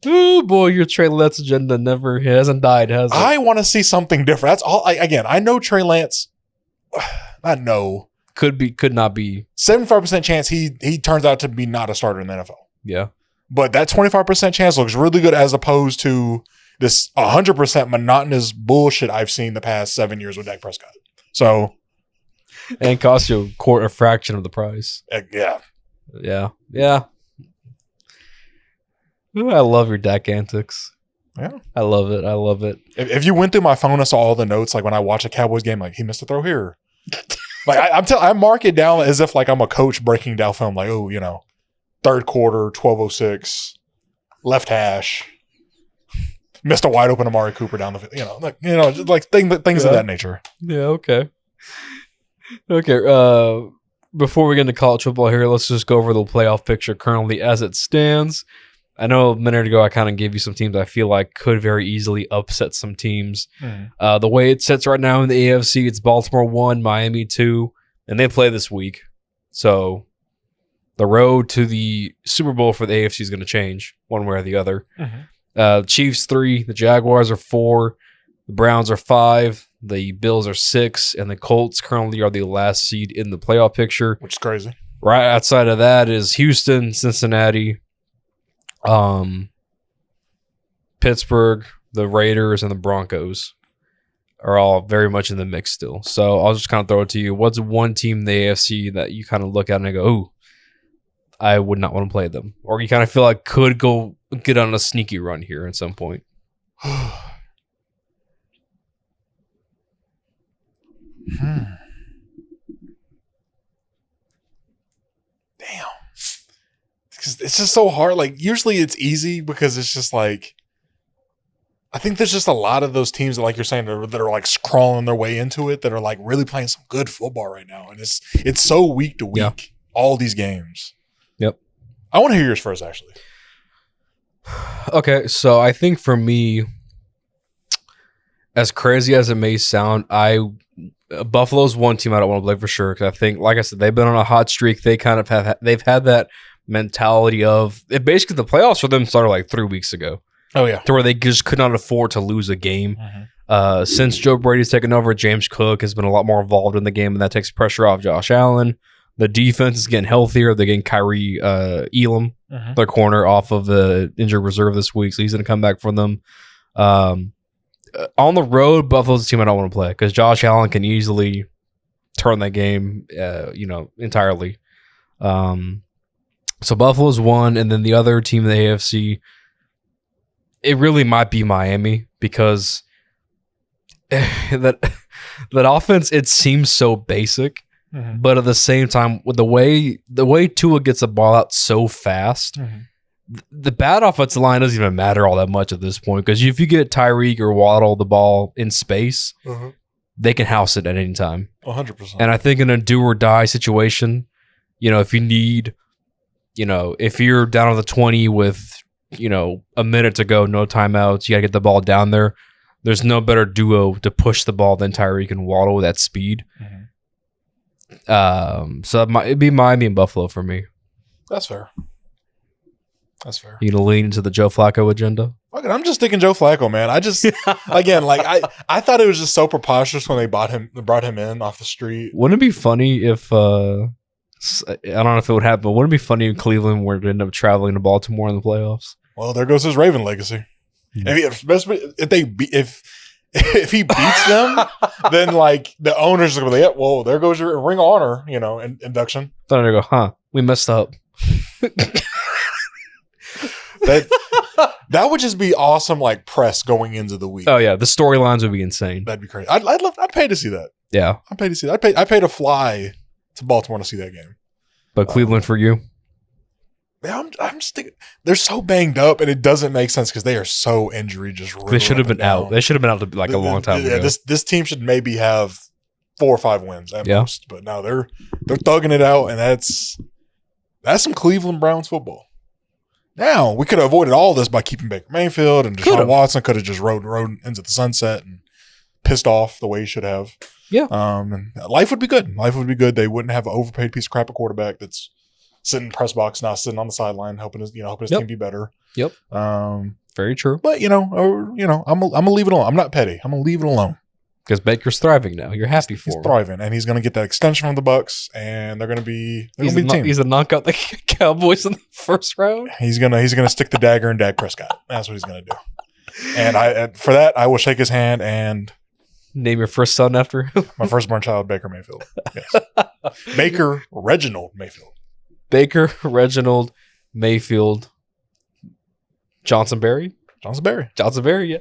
Oh boy, your Trey Lance agenda hasn't died, has it? I want to see something different. That's all. I know Trey Lance. I know could not be 75% chance he turns out to be not a starter in the NFL. Yeah, but that 25% chance looks really good as opposed to this 100% monotonous bullshit I've seen the past 7 years with Dak Prescott. So, and cost you a fraction of the price. Yeah. Ooh, I love your Dak antics. Yeah. I love it. If you went through my phone and saw all the notes, like when I watch a Cowboys game, like he missed a throw here. Like I mark it down as if like I'm a coach breaking down film, like, oh, third quarter, 12:06, left hash, missed a wide open Amari Cooper down the, just like things of that nature. Yeah. Okay. Okay. Before we get into college football here, let's just go over the playoff picture currently as it stands. I know a minute ago I kind of gave you some teams I feel like could very easily upset some teams. Mm-hmm. The way it sits right now in the AFC, it's Baltimore 1, Miami 2, and they play this week. So the road to the Super Bowl for the AFC is going to change one way or the other. Mm-hmm. Chiefs 3, the Jaguars are 4, the Browns are 5, the Bills are 6, and the Colts currently are the last seed in the playoff picture. Which is crazy. Right outside of that is Houston, Cincinnati, Pittsburgh, the Raiders, and the Broncos are all very much in the mix still. So I'll just kind of throw it to you. What's one team in the AFC that you kind of look at and go, ooh, I would not want to play them? Or you kind of feel like could go get on a sneaky run here at some point? Damn. It's just so hard. Like, usually it's easy because it's just like, I think there's just a lot of those teams that, like you're saying, that are like crawling their way into it, that are like really playing some good football right now. And it's so week to week, all these games. Yep. I want to hear yours first, actually. Okay, so I think for me, as crazy as it may sound, Buffalo's one team I don't want to play for sure, because I think, like I said, they've been on a hot streak. They kind of they've had that mentality of it. Basically, the playoffs for them started like 3 weeks ago. Oh yeah, to where they just could not afford to lose a game. Mm-hmm. Since Joe Brady's taken over, James Cook has been a lot more involved in the game, and that takes pressure off Josh Allen. The defense is getting healthier. They're getting Kyrie Elam, their corner, off of the injured reserve this week, so he's going to come back for them. On the road, Buffalo's a team I don't want to play because Josh Allen can easily turn that game, entirely. So Buffalo's one, and then the other team in the AFC, it really might be Miami because that offense, it seems so basic, but at the same time, with the way Tua gets the ball out so fast, the bad offensive line doesn't even matter all that much at this point because if you get Tyreek or Waddle the ball in space, they can house it at any time. 100%. And I think in a do or die situation, if you need, if you're down on the 20 with, a minute to go, no timeouts, you got to get the ball down there. There's no better duo to push the ball than Tyreek and Waddle with that speed. So it'd be Miami and Buffalo for me. That's fair. That's fair. You gonna lean into the Joe Flacco agenda? Fuck it, I'm just thinking Joe Flacco, man. I just again, like I thought it was just so preposterous when they brought him in off the street. Wouldn't it be funny if I don't know if it would happen, but wouldn't it be funny if Cleveland were to end up traveling to Baltimore in the playoffs? Well, there goes his Raven legacy. Especially if he beats them, then like the owners are gonna be like, yeah, well, there goes your Ring of Honor, induction. Then they go, we messed up. That would just be awesome, like press going into the week. Oh yeah, the storylines would be insane. That'd be crazy. I'd pay to see that. Yeah, I'd pay to see that. I'd pay to fly to Baltimore to see that game. But Cleveland for you? Yeah, I'm just thinking they're so banged up, and it doesn't make sense because they are so injury just. They should have been out. They should have been out like a long time ago. This team should maybe have 4 or 5 wins at most, but now they're thugging it out, and that's some Cleveland Browns football. Now we could have avoided all this by keeping Baker Mayfield, and Deshaun Watson could have just rode into the sunset and pissed off the way he should have. Yeah. And life would be good. Life would be good. They wouldn't have an overpaid piece of crap at quarterback that's sitting in the press box, not sitting on the sideline, helping his team be better. Yep. Very true. But I'm gonna leave it alone. I'm not petty. I'm gonna leave it alone. Because Baker's thriving now. You're happy for him. He's thriving, and he's going to get that extension from the Bucks, and they're going to be the team. He's going to knock out the Cowboys in the first round. He's gonna stick the dagger in Dak Prescott. That's what he's going to do. And for that, I will shake his hand and name your first son after him. My firstborn child, Baker Mayfield. Yes, Baker Reginald Mayfield. Baker Reginald Mayfield. Johnson Berry, yeah.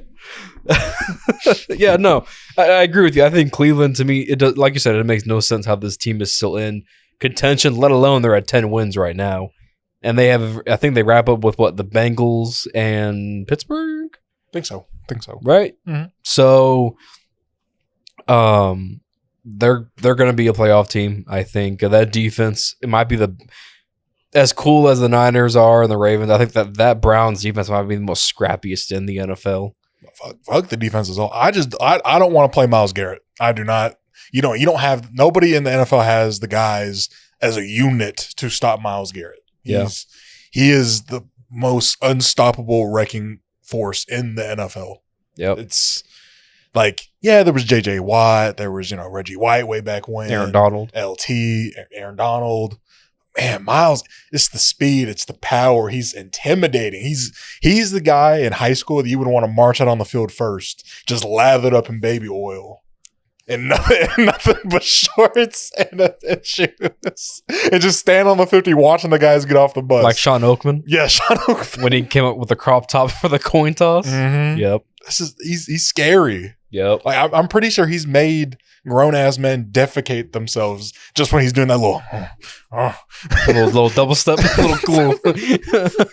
Yeah, no, I agree with you. I think Cleveland, to me, it does, like you said, it makes no sense how this team is still in contention, let alone they're at 10 wins right now. And they have, I think they wrap up with the Bengals and Pittsburgh? Think so. Right? Mm-hmm. So, they're going to be a playoff team, I think. That defense, it might be as cool as the Niners are and the Ravens. I think that Browns defense might be the most scrappiest in the NFL. Fuck the defense is all. I don't want to play Myles Garrett. I do not. You don't have, nobody in the NFL has the guys as a unit to stop Myles Garrett. He is the most unstoppable wrecking force in the NFL. Yep. It's like, there was J.J. Watt. There was, Reggie White way back when. Aaron Donald. Aaron Donald. Man, Myles, it's the speed, it's the power. He's intimidating. He's the guy in high school that you would want to march out on the field first, just lathered up in baby oil and nothing but shorts and shoes, and just stand on the 50 watching the guys get off the bus. Like Sean Oakman? Yeah, Sean Oakman. When he came up with the crop top for the coin toss? Mm-hmm. Yep. He's scary. Yep. Like I'm pretty sure he's made grown-ass men defecate themselves just when he's doing that little double step,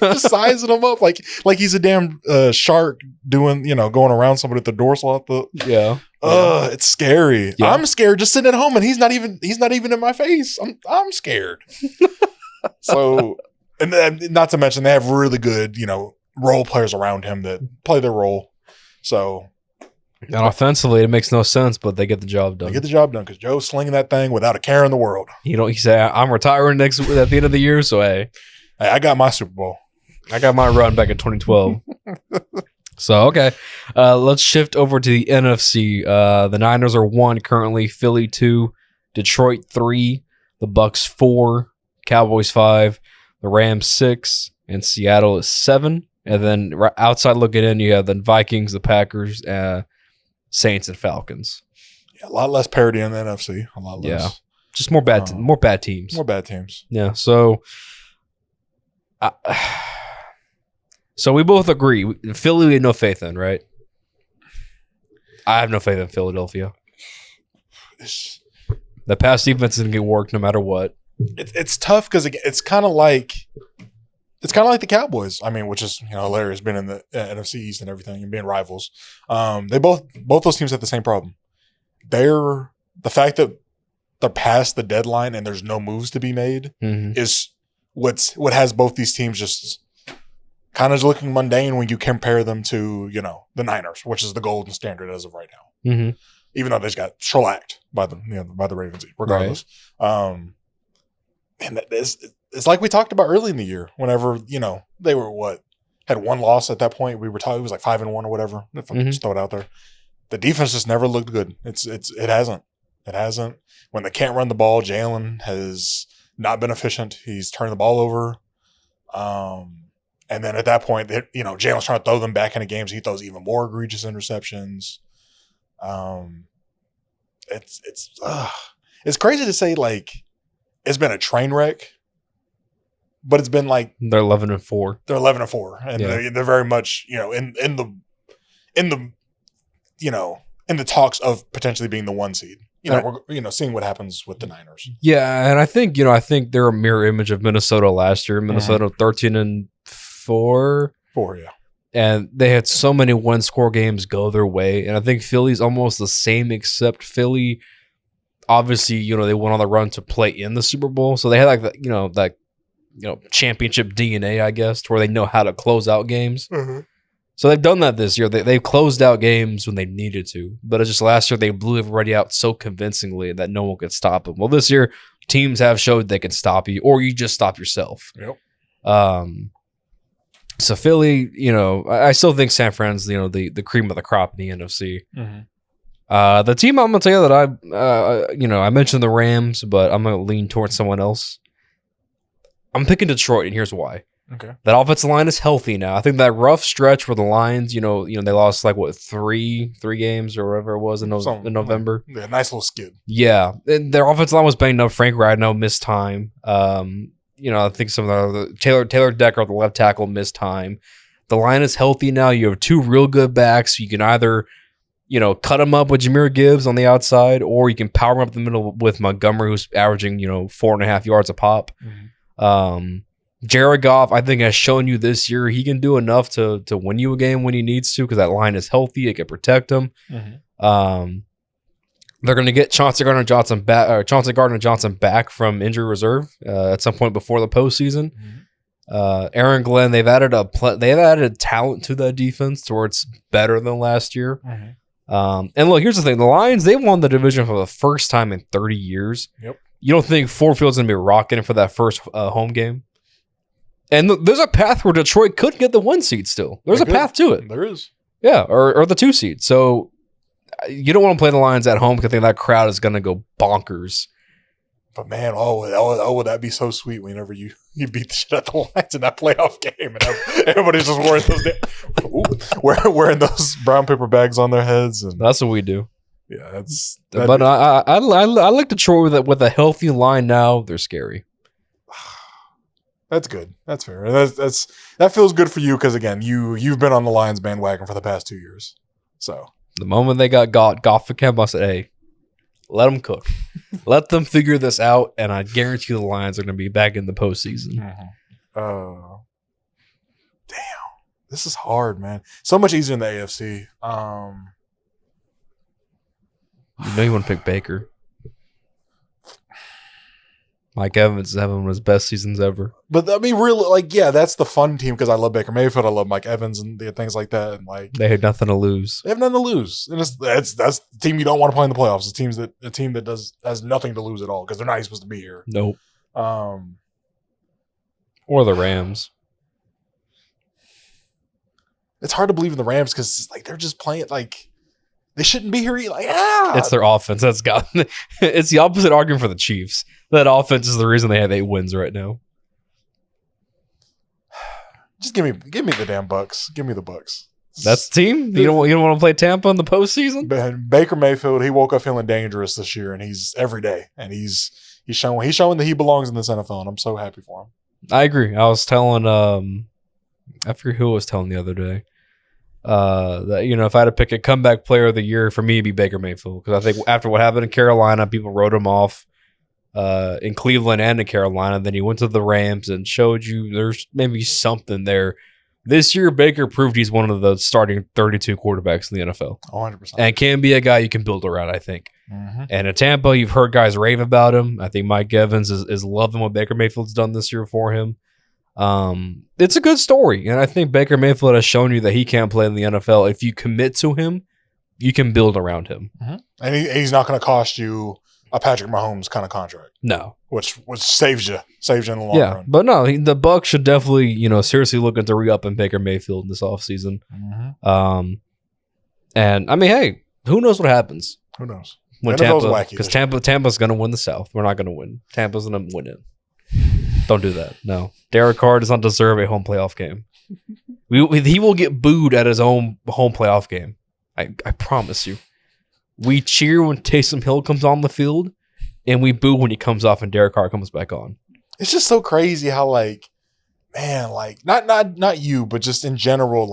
just sizing them up like he's a damn shark doing, going around somebody at the dorsal. It's scary. Yeah. I'm scared just sitting at home, and he's not even in my face. I'm scared. So, and not to mention they have really good, role players around him that play their role. So. And offensively, it makes no sense, but they get the job done. They get the job done because Joe's slinging that thing without a care in the world. He said, I'm retiring at the end of the year, so hey, I got my Super Bowl. I got my run back in 2012. So, okay. Let's shift over to the NFC. The Niners are 1 currently, Philly 2, Detroit 3, the Bucks 4, Cowboys 5, the Rams 6, and Seattle is 7. And then outside looking in, you have the Vikings, the Packers, Saints, and Falcons. Yeah, a lot less parity in the NFC. A lot less. Yeah, just more bad teams. More bad teams. Yeah. So, so we both agree. Philly, we have no faith in, right? I have no faith in Philadelphia. The pass defense is gonna get worked no matter what. It's tough because it's kind of like the Cowboys. I mean, which is hilarious, being in the NFC East and everything and being rivals. They both those teams have the same problem. The fact that they're past the deadline and there's no moves to be made is what has both these teams just kind of looking mundane when you compare them to the Niners, which is the golden standard as of right now. even though they just got shellacked by the by the Ravens, regardless. Right. And it's like we talked about early in the year. Whenever they were had one loss at that point. We were talking. It was like 5-1 or whatever. If I just throw it out there, the defense just never looked good. It hasn't. It hasn't. When they can't run the ball, Jalen has not been efficient. He's turning the ball over. And then at that point, Jalen's trying to throw them back into games. He throws even more egregious interceptions. It's crazy to say it's been a train wreck, but it's been they're 11-4. They're 11-4, and they're very much in the talks of potentially being the 1 seed. We're seeing what happens with the Niners. Yeah, and I think they're a mirror image of Minnesota last year. Minnesota 13-4. 4, yeah. And they had so many one-score games go their way, and I think Philly's almost the same, except Philly, obviously, they went on the run to play in the Super Bowl, so they had that championship DNA, I guess, to where they know how to close out games. Mm-hmm. So they've done that this year. They've closed out games when they needed to, but it's just last year they blew everybody out so convincingly that no one could stop them. Well, this year teams have showed they can stop you, or you just stop yourself. Yep. So Philly, I still think San Fran's the cream of the crop in the NFC. Mm-hmm. The team I'm gonna tell you that I mentioned the Rams, but I'm gonna lean towards someone else. I'm picking Detroit, and here's why. Okay. That offensive line is healthy now. I think that rough stretch where the Lions, they lost three games or whatever it was in November. Yeah, nice little skid. Yeah, and their offensive line was banged up. Frank Ragnow missed time. I think some of the Taylor Decker, the left tackle, missed time. The line is healthy now. You have 2 real good backs. You can either, cut them up with Jahmyr Gibbs on the outside, or you can power him up the middle with Montgomery, who's averaging 4.5 yards a pop. Mm-hmm. Jared Goff, I think, has shown you this year he can do enough to win you a game when he needs to, because that line is healthy. It can protect him. Mm-hmm. They're going to get Chauncey Gardner-Johnson back from injury reserve at some point before the postseason. Mm-hmm. Aaron Glenn, they've added talent to that defense to where it's better than last year. Mm-hmm. And look, here's the thing: the Lions, they won the division for the first time in 30 years. Yep. You don't think Ford Field's going to be rocking for that first home game? And there's a path where Detroit could get the 1 seed still. There's a path to it. There is. Yeah, or the 2 seed. So you don't want to play the Lions at home because I think that crowd is going to go bonkers. But man, would that be so sweet whenever you beat the shit out of the Lions in that playoff game and everybody's just wearing those brown paper bags on their heads. And that's what we do. Yeah, But I like Detroit with a healthy line now. They're scary. That's good. That's fair. That feels good for you because again, you've been on the Lions bandwagon for the past 2 years. So the moment they got Goff for camp, I said, "Hey, let them cook, let them figure this out," and I guarantee the Lions are going to be back in the postseason. Mm-hmm. Damn, this is hard, man. So much easier in the AFC. You want to pick Baker. Mike Evans is having one of his best seasons ever. But I mean, really, that's the fun team because I love Baker Mayfield, I love Mike Evans, and things like that. And they had nothing to lose. They have nothing to lose, and that's the team you don't want to play in the playoffs. A team that has nothing to lose at all because they're not even supposed to be here. Nope. Or the Rams. It's hard to believe in the Rams because they're just playing they shouldn't be here. It's their offense that's got. It's the opposite argument for the Chiefs. That offense is the reason they have 8 wins right now. Just give me the damn Bucks. Give me the Bucks. That's the team. You don't want to play Tampa in the postseason. Baker Mayfield, he woke up feeling dangerous this year, and he's every day, and he's showing that he belongs in this NFL, and I'm so happy for him. I agree. I was telling I forget who I was telling the other day. That if I had to pick a comeback player of the year for me, it'd be Baker Mayfield, because I think after what happened in Carolina, people wrote him off in Cleveland and in Carolina. Then he went to the Rams and showed you there's maybe something there. This year, Baker proved he's one of the starting 32 quarterbacks in the NFL. 100%. And can be a guy you can build around, I think. Mm-hmm. And in Tampa, you've heard guys rave about him. I think Mike Evans is loving what Baker Mayfield's done this year for him. It's a good story, and I think Baker Mayfield has shown you that he can play in the NFL if you commit to him. you can build around him. And he's not going to cost you a Patrick Mahomes kind of contract. No. Which saves you in the long run. But no, the Bucs should definitely, seriously look into re-up in Baker Mayfield this offseason. And I mean, hey, who knows what happens? Who knows? When because Tampa's going to win the South. We're not going to win. Tampa's going to win it. Don't do that. No. Derek Carr does not deserve a home playoff game. He will get booed at his own home playoff game. I promise you. We cheer when Taysom Hill comes on the field, and we boo when he comes off and Derek Carr comes back on. It's just so crazy how, not you, but just in general,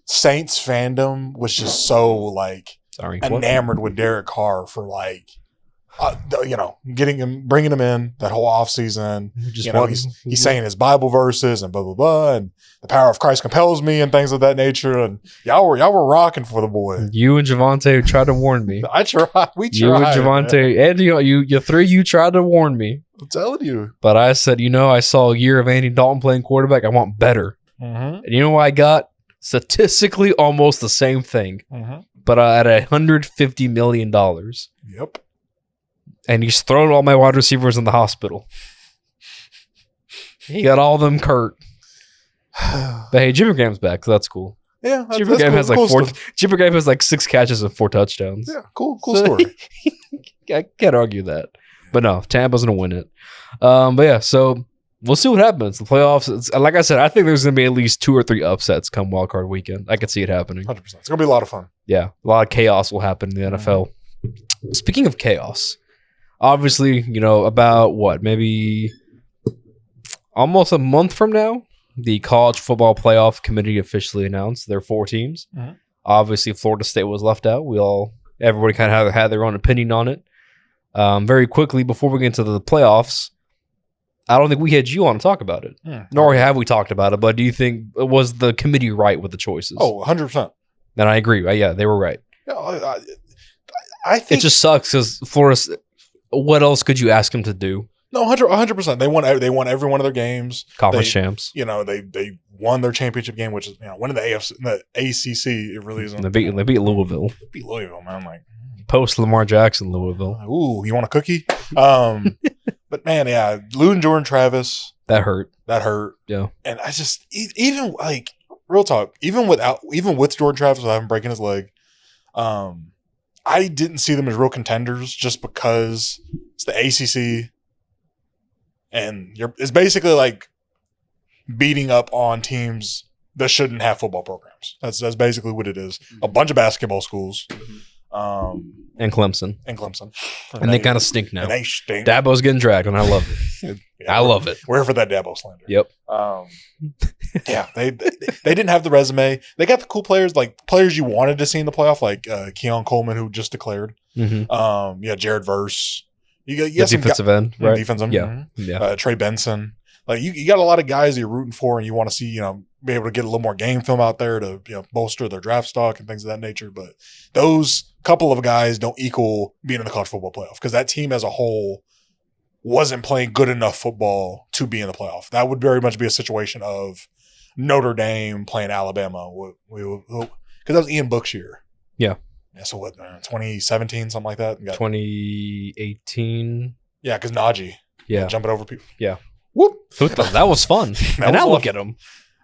Saints fandom was just so, enamored with Derek Carr for, bringing him in that whole offseason. He's saying his Bible verses and blah, blah, blah, and the power of Christ compels me and things of that nature. And y'all were rocking for the boy. You and Javonte tried to warn me. I tried. We tried. You and Javonte, and you tried to warn me. I'm telling you. But I said, I saw a year of Andy Dalton playing quarterback. I want better. And you know what I got? Statistically, almost the same thing. But at $150 million. Yep. And he's thrown all my wide receivers in the hospital. He got all of them hurt. But hey, Jimmy Graham's back, so that's cool. Yeah, Jimmy Graham has Jimmy Graham has 6 catches and 4 touchdowns. Yeah, cool story. I can't argue that. But no, Tampa's gonna win it. But yeah, so we'll see what happens. The playoffs, like I said, I think there's gonna be at least 2 or 3 upsets come wild card weekend. I could see it happening. 100%. It's gonna be a lot of fun. Yeah, a lot of chaos will happen in the NFL. Speaking of chaos. Obviously, about maybe almost a month from now, the College Football Playoff Committee officially announced their 4 teams. Obviously, Florida State was left out. Everybody kind of had their own opinion on it. Very quickly, before we get into the playoffs, I don't think we had you on to talk about it. Nor have we talked about it, but do you think, was the committee right with the choices? Oh, 100%. And I agree. Yeah, they were right. I think it just sucks because Florida. What else could you ask them to do? No, 100%. They won every one of their games. Conference champs. They won their championship game, which is winning the ACC. It really isn't. They beat Louisville. Beat Louisville, man. Post Lamar Jackson, Louisville. Ooh, you want a cookie? But man, yeah, Lou and Jordan Travis. That hurt. Yeah. And I just even real talk, even with Jordan Travis without him breaking his leg, I didn't see them as real contenders just because it's the ACC and it's basically beating up on teams that shouldn't have football programs. That's basically what it is. A bunch of basketball schools. And Clemson. And they kind of stink now. And they stink. Dabo's getting dragged, and I love it. I love it. We're here for that Dabo slander. Yep. Yeah, they didn't have the resume. They got the cool players, players you wanted to see in the playoff, like Keon Coleman, who just declared. Jared Verse. You got some defensive end, right? Defensive, yeah. Trey Benson. You got a lot of guys that you're rooting for, and you want to see, be able to get a little more game film out there to bolster their draft stock and things of that nature. But those couple of guys don't equal being in the college football playoff because that team as a whole wasn't playing good enough football to be in the playoff. That would very much be a situation of Notre Dame playing Alabama. Because that was Ian Book's year. Yeah. So what, 2017, something like that? 2018. Yeah, because Najee. Yeah. Jumping over people. Yeah. Whoop. That was fun. And now look at him.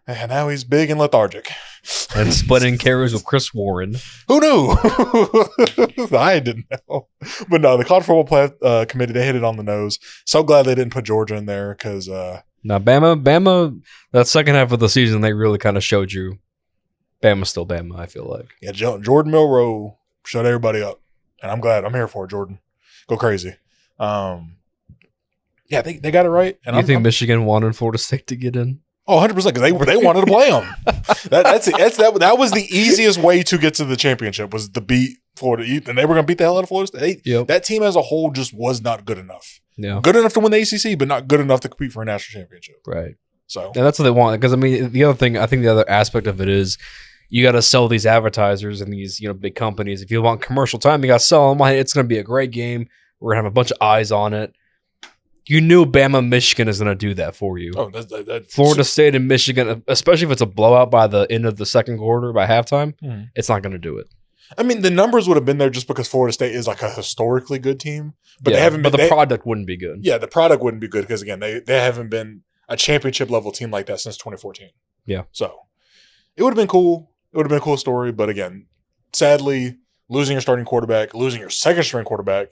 And now he's big and lethargic. And splitting carries with Chris Warren. Who knew? I didn't know. But no, the college football committee, they hit it on the nose. So glad they didn't put Georgia in there because now Bama, that second half of the season, they really kind of showed you Bama's still Bama, I feel like. Yeah, Jordan Milroe shut everybody up. And I'm glad. I'm here for it, Jordan. Go crazy. Yeah, they got it right. And you think Michigan wanted Florida State to get in? Oh, 100%, because they wanted to play them. That was the easiest way to get to the championship, was to beat Florida. And they were going to beat the hell out of Florida State. Yep. That team as a whole just was not good enough. Yeah. Good enough to win the ACC, but not good enough to compete for a national championship. Right. So and that's what they want. Because, the other thing, I think the other aspect of it is you got to sell these advertisers and these big companies. If you want commercial time, you got to sell them. It's going to be a great game. We're going to have a bunch of eyes on it. You knew Bama, Michigan is going to do that for you. Oh, Florida State and Michigan, especially if it's a blowout by the end of the second quarter, by halftime, it's not going to do it. I mean, the numbers would have been there just because Florida State is like a historically good team, but they haven't. But the product wouldn't be good. Yeah, the product wouldn't be good because again, they haven't been a championship level team like that since 2014. Yeah. So it would have been cool. It would have been a cool story, but again, sadly, losing your starting quarterback, losing your second string quarterback,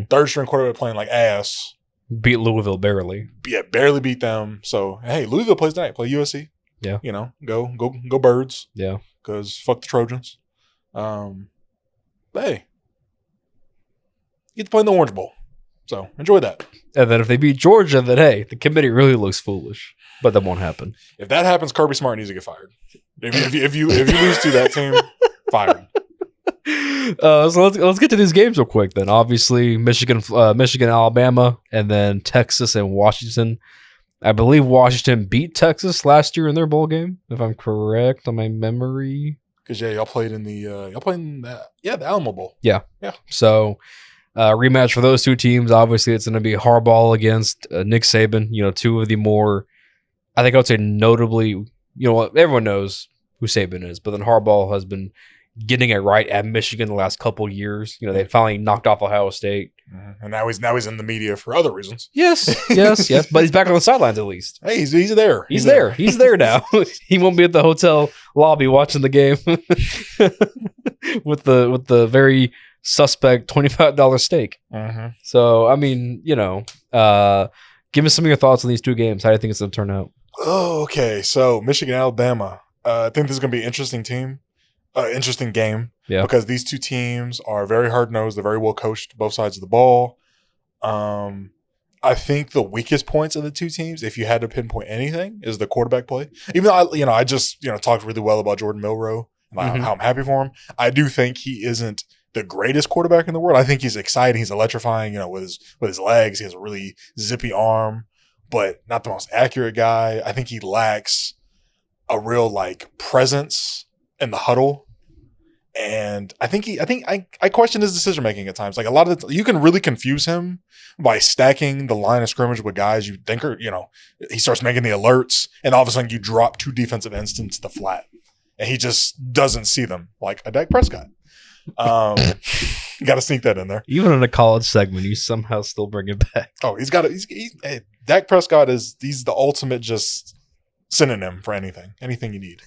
third string quarterback playing like ass. Beat Louisville barely. Yeah, barely beat them. So hey, Louisville plays tonight. Play USC. Yeah. You know, go Birds. Yeah. Because fuck the Trojans. But hey, you get to play in the Orange Bowl. So enjoy that. And then if they beat Georgia, then hey, the committee really looks foolish. But that won't happen. If that happens, Kirby Smart needs to get fired. If you lose to that team, fired. So let's get to these games real quick then. Obviously, Michigan, Alabama, and then Texas and Washington. I believe Washington beat Texas last year in their bowl game, if I'm correct on my memory. Because y'all played in the the Alamo Bowl. Yeah. Yeah. So rematch for those two teams. Obviously, it's going to be Harbaugh against Nick Saban. You know, two of the more, I think I would say notably, you know, everyone knows who Saban is, but then Harbaugh has been getting it right at Michigan the last couple of years. You know, they finally knocked off Ohio State. And now he's in the media for other reasons. Yes. But he's back on the sidelines at least. Hey, he's there. He's there. He's there now. He won't be at the hotel lobby watching the game with the very suspect $25 steak. So, I mean, you know, give me some of your thoughts on these two games. How do you think it's going to turn out? Oh, okay. So Michigan, Alabama. I think this is going to be an interesting team. Interesting game. Yeah. Because these two teams are very hard-nosed. They're very well coached, both sides of the ball. I think the weakest points of the two teams, if you had to pinpoint anything, is the quarterback play. Even though I just talked really well about Jordan Milroe and how I'm happy for him. I do think he isn't the greatest quarterback in the world. I think he's exciting. He's electrifying. With his legs, he has a really zippy arm, but not the most accurate guy. I think he lacks a real presence in the huddle. And I question his decision making at times. Like a lot of you can really confuse him by stacking the line of scrimmage with guys you think are, he starts making the alerts and all of a sudden you drop two defensive ends into the flat and he just doesn't see them like a Dak Prescott. You got to sneak that in there. Even in a college segment, you somehow still bring it back. Oh, Dak Prescott he's the ultimate just synonym for anything you need.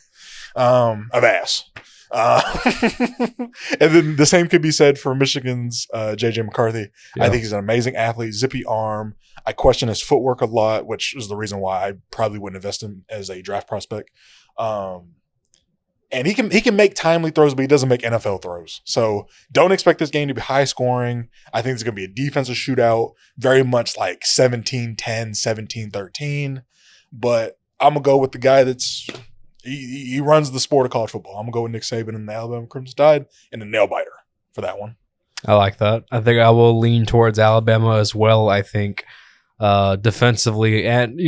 Of ass. And then the same could be said for Michigan's JJ McCarthy. Yeah. I think he's an amazing athlete, zippy arm. I question his footwork a lot, which is the reason why I probably wouldn't invest him as a draft prospect. And he can make timely throws, but he doesn't make NFL throws. So don't expect this game to be high scoring. I think it's going to be a defensive shootout, very much like 17-10, 17-13. But I'm going to go with the guy that's he runs the sport of college football. I'm going to go with Nick Saban and the Alabama Crimson Tide and a nail biter for that one. I like that. I think I will lean towards Alabama as well. I think defensively and,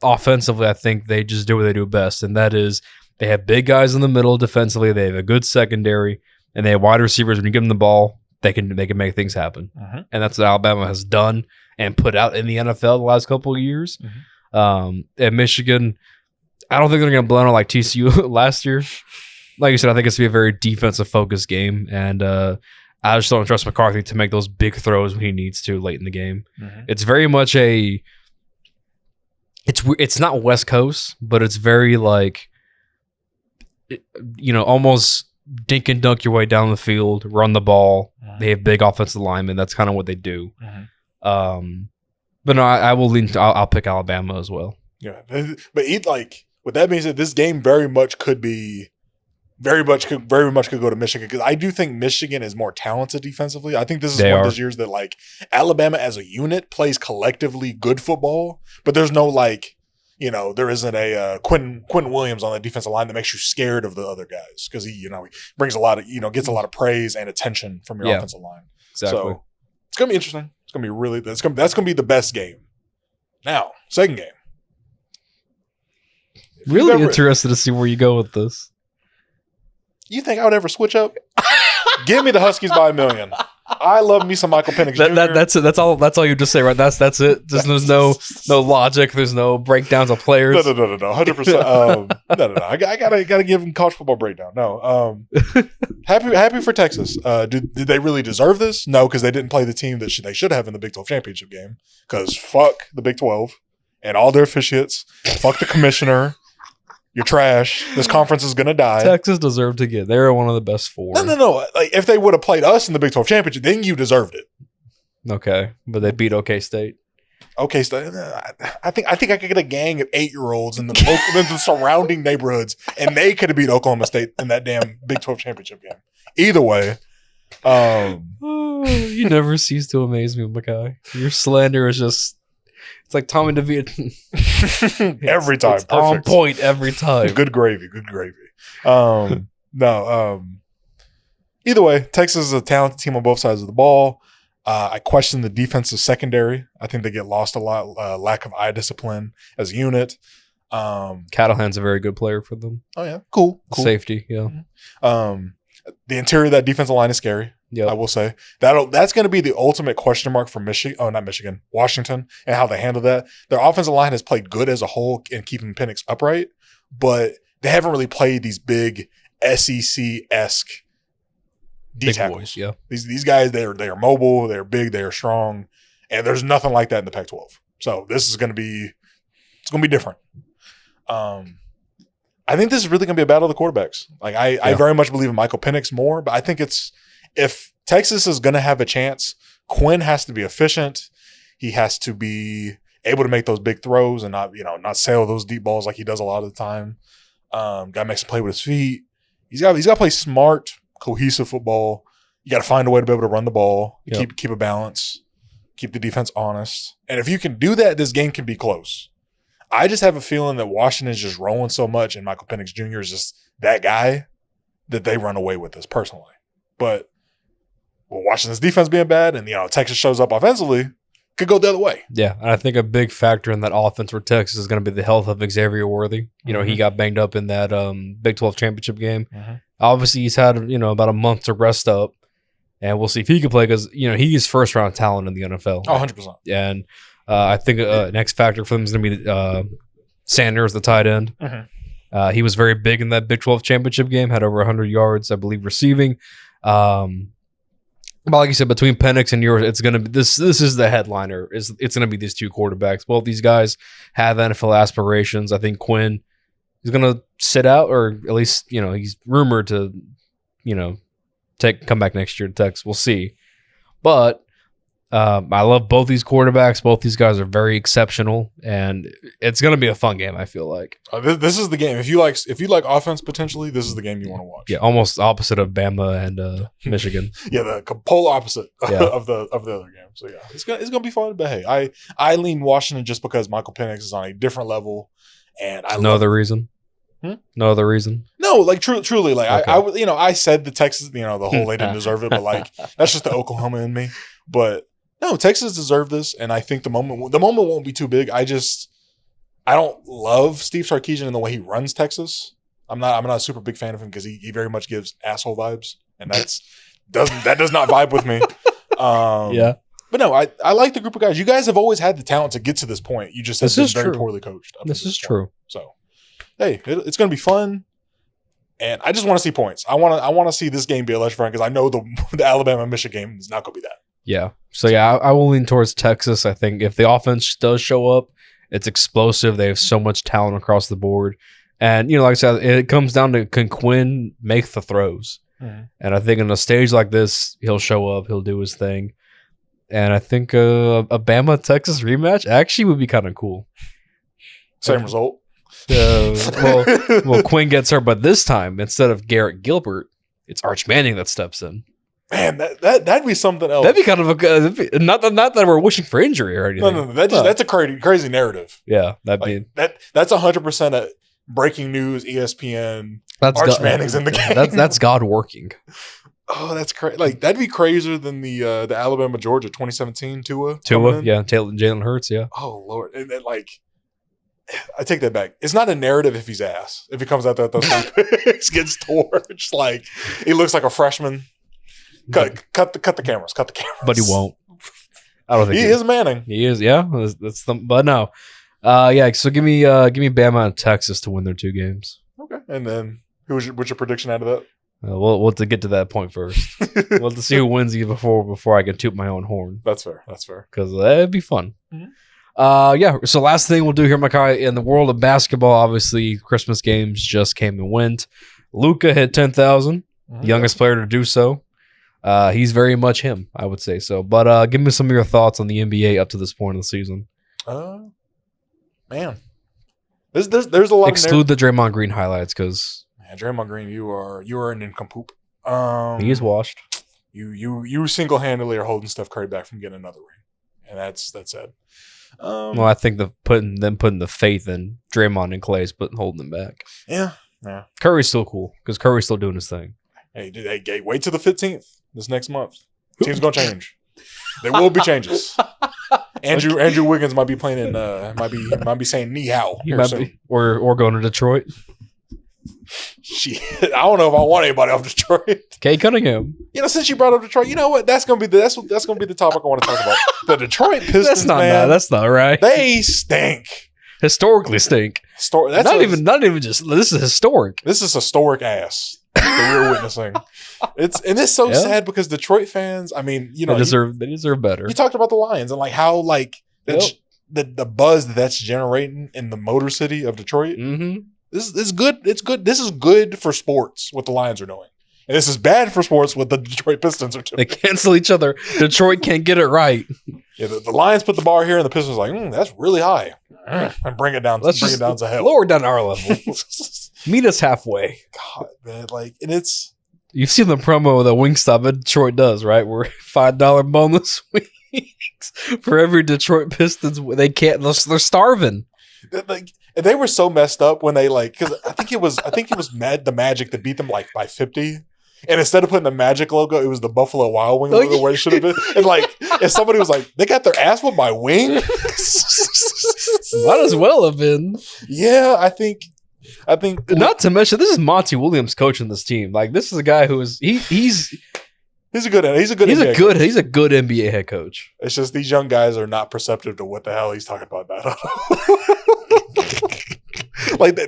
offensively, I think they just do what they do best. And that is they have big guys in the middle defensively. They have a good secondary and they have wide receivers. When you give them the ball, they can make things happen. And that's what Alabama has done and put out in the NFL the last couple of years. At Michigan, I don't think they're going to blow out like TCU last year. Like you said, I think it's going to be a very defensive-focused game, and I just don't trust McCarthy to make those big throws when he needs to late in the game. It's very much it's not West Coast, but it's very almost dink and dunk your way down the field, run the ball. They have big offensive linemen. That's kind of what they do. But no, I will lean. I'll pick Alabama as well. Yeah, but with that being said, this game very much could go to Michigan because I do think Michigan is more talented defensively. I think this is one of those years that Alabama as a unit plays collectively good football, but there's no there isn't a Quentin Williams on the defensive line that makes you scared of the other guys because he brings a lot of gets a lot of praise and attention from your offensive line. Exactly. So it's gonna be interesting. It's gonna be that's gonna be the best game. Now, second game. Really interested to see where you go with this. You think I would ever switch up? Give me the Huskies by 1,000,000. I love me some Michael Penix Jr. That's all you just say, right? That's it. There's no logic. There's no breakdowns of players. No, 100%. No. I gotta give him college football breakdown. No. Happy for Texas. Did they really deserve this? No, because they didn't play the team that they should have in the Big 12 championship game. Because fuck the Big 12 and all their officiates. Fuck the commissioner. You're trash. This conference is gonna die. Texas deserved to get. They're one of the best four. No. Like if they would have played us in the Big 12 championship, then you deserved it. Okay, but they beat OK State. Okay, so I think I could get a gang of 8-year-olds in the surrounding neighborhoods, and they could have beat Oklahoma State in that damn Big 12 championship game. Either way, you never cease to amaze me, Mackay. Your slander is just—it's like Tommy DeVito. Every time, it's on point every time. Good gravy. Either way, Texas is a talented team on both sides of the ball. I question the defensive secondary. I think they get lost a lot. Lack of eye discipline as a unit. Cattlehand's a very good player for them. Oh yeah, cool. Safety, yeah. The interior of that defensive line is scary. Yeah, I will say that's going to be the ultimate question mark for Michigan. Oh, not Michigan, Washington, and how they handle that. Their offensive line has played good as a whole in keeping Penix upright, but they haven't really played these big SEC-esque D tackles. Yeah, these guys they are mobile, they're big, they are strong, and there's nothing like that in the Pac-12. So this is going to be different. I think this is really going to be a battle of the quarterbacks. Like I very much believe in Michael Penix more, but I think if Texas is going to have a chance, Quinn has to be efficient. He has to be able to make those big throws and not sail those deep balls like he does a lot of the time. Got to make some play with his feet. He's got to play smart, cohesive football. You got to find a way to be able to run the ball, keep a balance, keep the defense honest. And if you can do that, this game can be close. I just have a feeling that Washington's just rolling so much and Michael Penix Jr. is just that guy that they run away with this personally. But Washington's defense being bad and Texas shows up offensively, could go the other way. Yeah, and I think a big factor in that offense for Texas is going to be the health of Xavier Worthy. He got banged up in that Big 12 championship game. Mm-hmm. Obviously, he's had about a month to rest up, and we'll see if he can play because he's first round talent in the NFL. Oh, 100%. And I think an X factor for them is going to be Sanders, the tight end. Mm-hmm. He was very big in that Big 12 championship game. Had over 100 yards, I believe, receiving. But like you said, between Penix and yours, it's gonna be this is the headliner. It's gonna be these two quarterbacks. Both these guys have NFL aspirations. I think Quinn is gonna sit out, or at least he's rumored to come back next year to Texas. We'll see. But I love both these quarterbacks. Both these guys are very exceptional, and it's going to be a fun game. I feel like this is the game. If you like offense, potentially, this is the game you want to watch. Yeah, almost opposite of Bama and Michigan. Yeah, the polar opposite of the other game. So yeah, it's gonna be fun. But hey, I lean Washington just because Michael Penix is on a different level, and no other reason. No other reason. No, like truly, like okay. I said the Texas, the whole they didn't deserve it, but like that's just the Oklahoma in me. But no, Texas deserved this, and I think the moment won't be too big. I don't love Steve Sarkisian in the way he runs Texas. I'm not a super big fan of him because he very much gives asshole vibes, and that does not vibe with me. Yeah. But no, I like the group of guys. You guys have always had the talent to get to this point. You just have been very poorly coached. This is true. So, hey, it's going to be fun, and I just want to see points. I want to see this game be electrifying because I know the Alabama Michigan game is not going to be that. Yeah. So yeah, I will lean towards Texas. I think if the offense does show up, it's explosive. They have so much talent across the board, and like I said, it comes down to can Quinn make the throws, and I think in a stage like this, he'll show up, he'll do his thing. And I think a Bama Texas rematch actually would be kind of cool. Same result. Well, Quinn gets hurt, but this time instead of Garrett Gilbert, it's Arch Manning that steps in. Man, that'd be something else. That'd be kind of a not that we're wishing for injury or anything. No. That's a crazy narrative. Yeah, that's 100% breaking news. ESPN. Arch Manning's in the game. That's God working. Oh, that's crazy! Like that'd be crazier than the Alabama Georgia 2017 Tua, yeah, Jalen Hurts, yeah. Oh Lord, and then I take that back. It's not a narrative if he's ass. If he comes out there with those picks, gets torched, like he looks like a freshman. Cut the cameras. Cut the cameras. But he won't. I don't think He is Manning. He is, yeah. But no. Yeah, so give me Bama and Texas to win their 2 games. Okay. And then what's your prediction out of that? We'll have to get to that point first. We'll have to see who wins you before I can toot my own horn. That's fair. Because that'd be fun. Mm-hmm. Yeah, so last thing we'll do here, Makai, in the world of basketball, obviously Christmas games just came and went. Luka hit 10,000, youngest player to do so. He's very much him, I would say so. But give me some of your thoughts on the NBA up to this point of the season. Man, there's a lot. Exclude the Draymond Green highlights because Draymond Green, you are an nincompoop. He is washed. You single handedly are holding Steph Curry back from getting another ring, and that's sad. Well, I think putting the faith in Draymond and Clay is holding them back. Yeah. Curry's still cool because Curry's still doing his thing. Hey, wait till the 15th this next month. Team's gonna change. There will be changes. Andrew Wiggins might be playing in might be saying ni hao here soon. Or going to Detroit. Shit, I don't know if I want anybody off Detroit. Kay Cunningham. Since you brought up Detroit, you know what? That's gonna be the topic I want to talk about. The Detroit Pistons. That's not right. They stink. Historically stink. That's not even just. This is historic. This is historic ass that we're witnessing. It's so sad because Detroit fans. I mean, they deserve better. You talked about the Lions and how the buzz that's generating in the Motor City of Detroit. Mm-hmm. This is good. It's good. This is good for sports. What the Lions are doing, and this is bad for sports. What the Detroit Pistons are doing. They cancel each other. Detroit can't get it right. Yeah, the Lions put the bar here, and the Pistons are like, that's really high, and bring it down. Let's bring it down to hell. Lower down our level. Meet us halfway. God, man, and it's. You've seen the promo that Wingstop at Detroit does, right? Where $5 bonus weeks for every Detroit Pistons. They can't. They're starving. And they were so messed up when they because I think it was the Magic that beat them by 50. And instead of putting the Magic logo, it was the Buffalo Wild Wing logo where it should have been. And if somebody was like, they got their ass whooped by Wing. Might as well have been. Yeah, I think. Not to mention, this is Monty Williams coaching this team. This is a guy who is he's a good NBA head coach. It's just these young guys are not perceptive to what the hell he's talking about.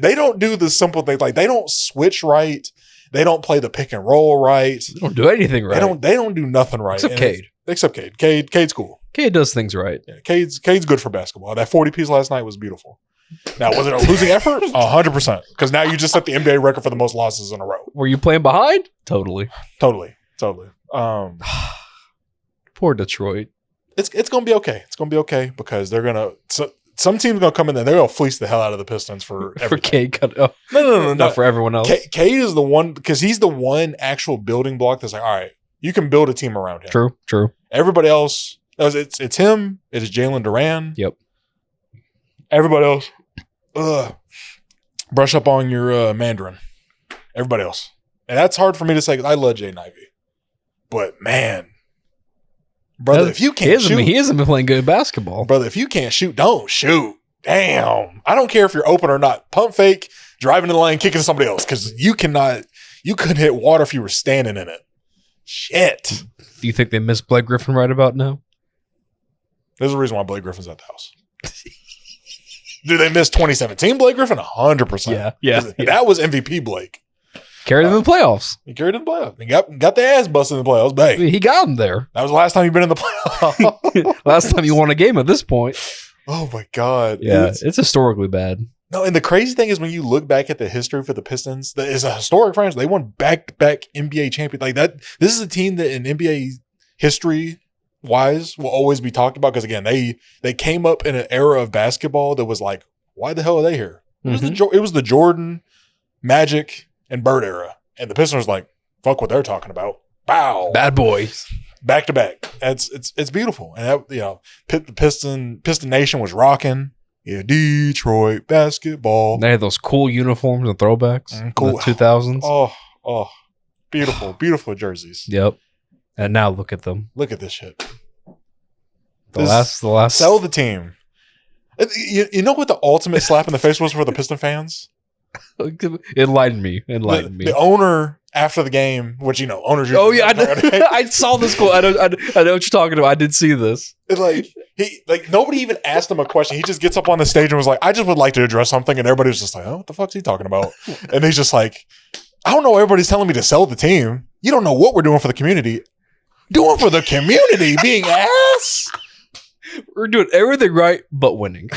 They don't do the simple things. They don't switch right. They don't play the pick and roll right. They don't do anything right. They don't do nothing right. Except Cade. Cade's cool. Cade does things right. Yeah, Cade's good for basketball. That 40 piece last night was beautiful. Now, was it a losing effort? 100%. Because now you just set the NBA record for the most losses in a row. Were you playing behind? Totally. Poor Detroit. It's gonna be okay. It's gonna be okay because they're gonna. Some team's gonna come in there. They're gonna fleece the hell out of the Pistons for everything. For Cade. Oh. No. Not for everyone else. Cade is the one because he's the one actual building block that's all right. You can build a team around him. True. Everybody else, it's him. It is Jalen Duran. Yep. Everybody else, brush up on your Mandarin. Everybody else, and that's hard for me to say because I love Jaden Ivey, but man, brother, if you can't shoot, he hasn't been playing good basketball. Brother, if you can't shoot, don't shoot. Damn, I don't care if you're open or not. Pump fake, driving in the lane, kicking to somebody else because you couldn't hit water if you were standing in it. Shit. Do you think they miss Blake Griffin right about now? There's a reason why Blake Griffin's at the house. Do they miss 2017 Blake Griffin? 100%. Yeah. That was MVP Blake. Carried them in the playoffs. He carried them in the playoffs. He got the ass busted in the playoffs. But hey, he got them there. That was the last time you've been in the playoffs. Last time you won a game at this point. Oh, my God. Yeah, it's historically bad. No, and the crazy thing is when you look back at the history for the Pistons, that is a historic franchise. They won back-to-back NBA champions. This is a team that in NBA history wise will always be talked about because again they came up in an era of basketball that was like, why the hell are they here? It was the Jordan, Magic, and Bird era, and the Pistons like, fuck what they're talking about. Wow, bad boys, back to back. It's beautiful, and that, Piston Nation was rocking. Yeah, Detroit basketball. They had those cool uniforms and throwbacks. Cool In the 2000s. Oh, beautiful jerseys. Yep. And now look at them. Look at this shit. The last. Sell the team. You know what the ultimate slap in the face was for the Piston fans? Enlighten me. The owner after the game, which owners. Oh yeah, I saw this quote. I know what you're talking about. I did see this. Nobody even asked him a question. He just gets up on the stage and was like, "I just would like to address something," and everybody was just like, "Oh, what the fuck's he talking about?" And he's just like, "I don't know. Everybody's telling me to sell the team. You don't know what we're doing for the community. Doing for the community, being ass. We're doing everything right, but winning."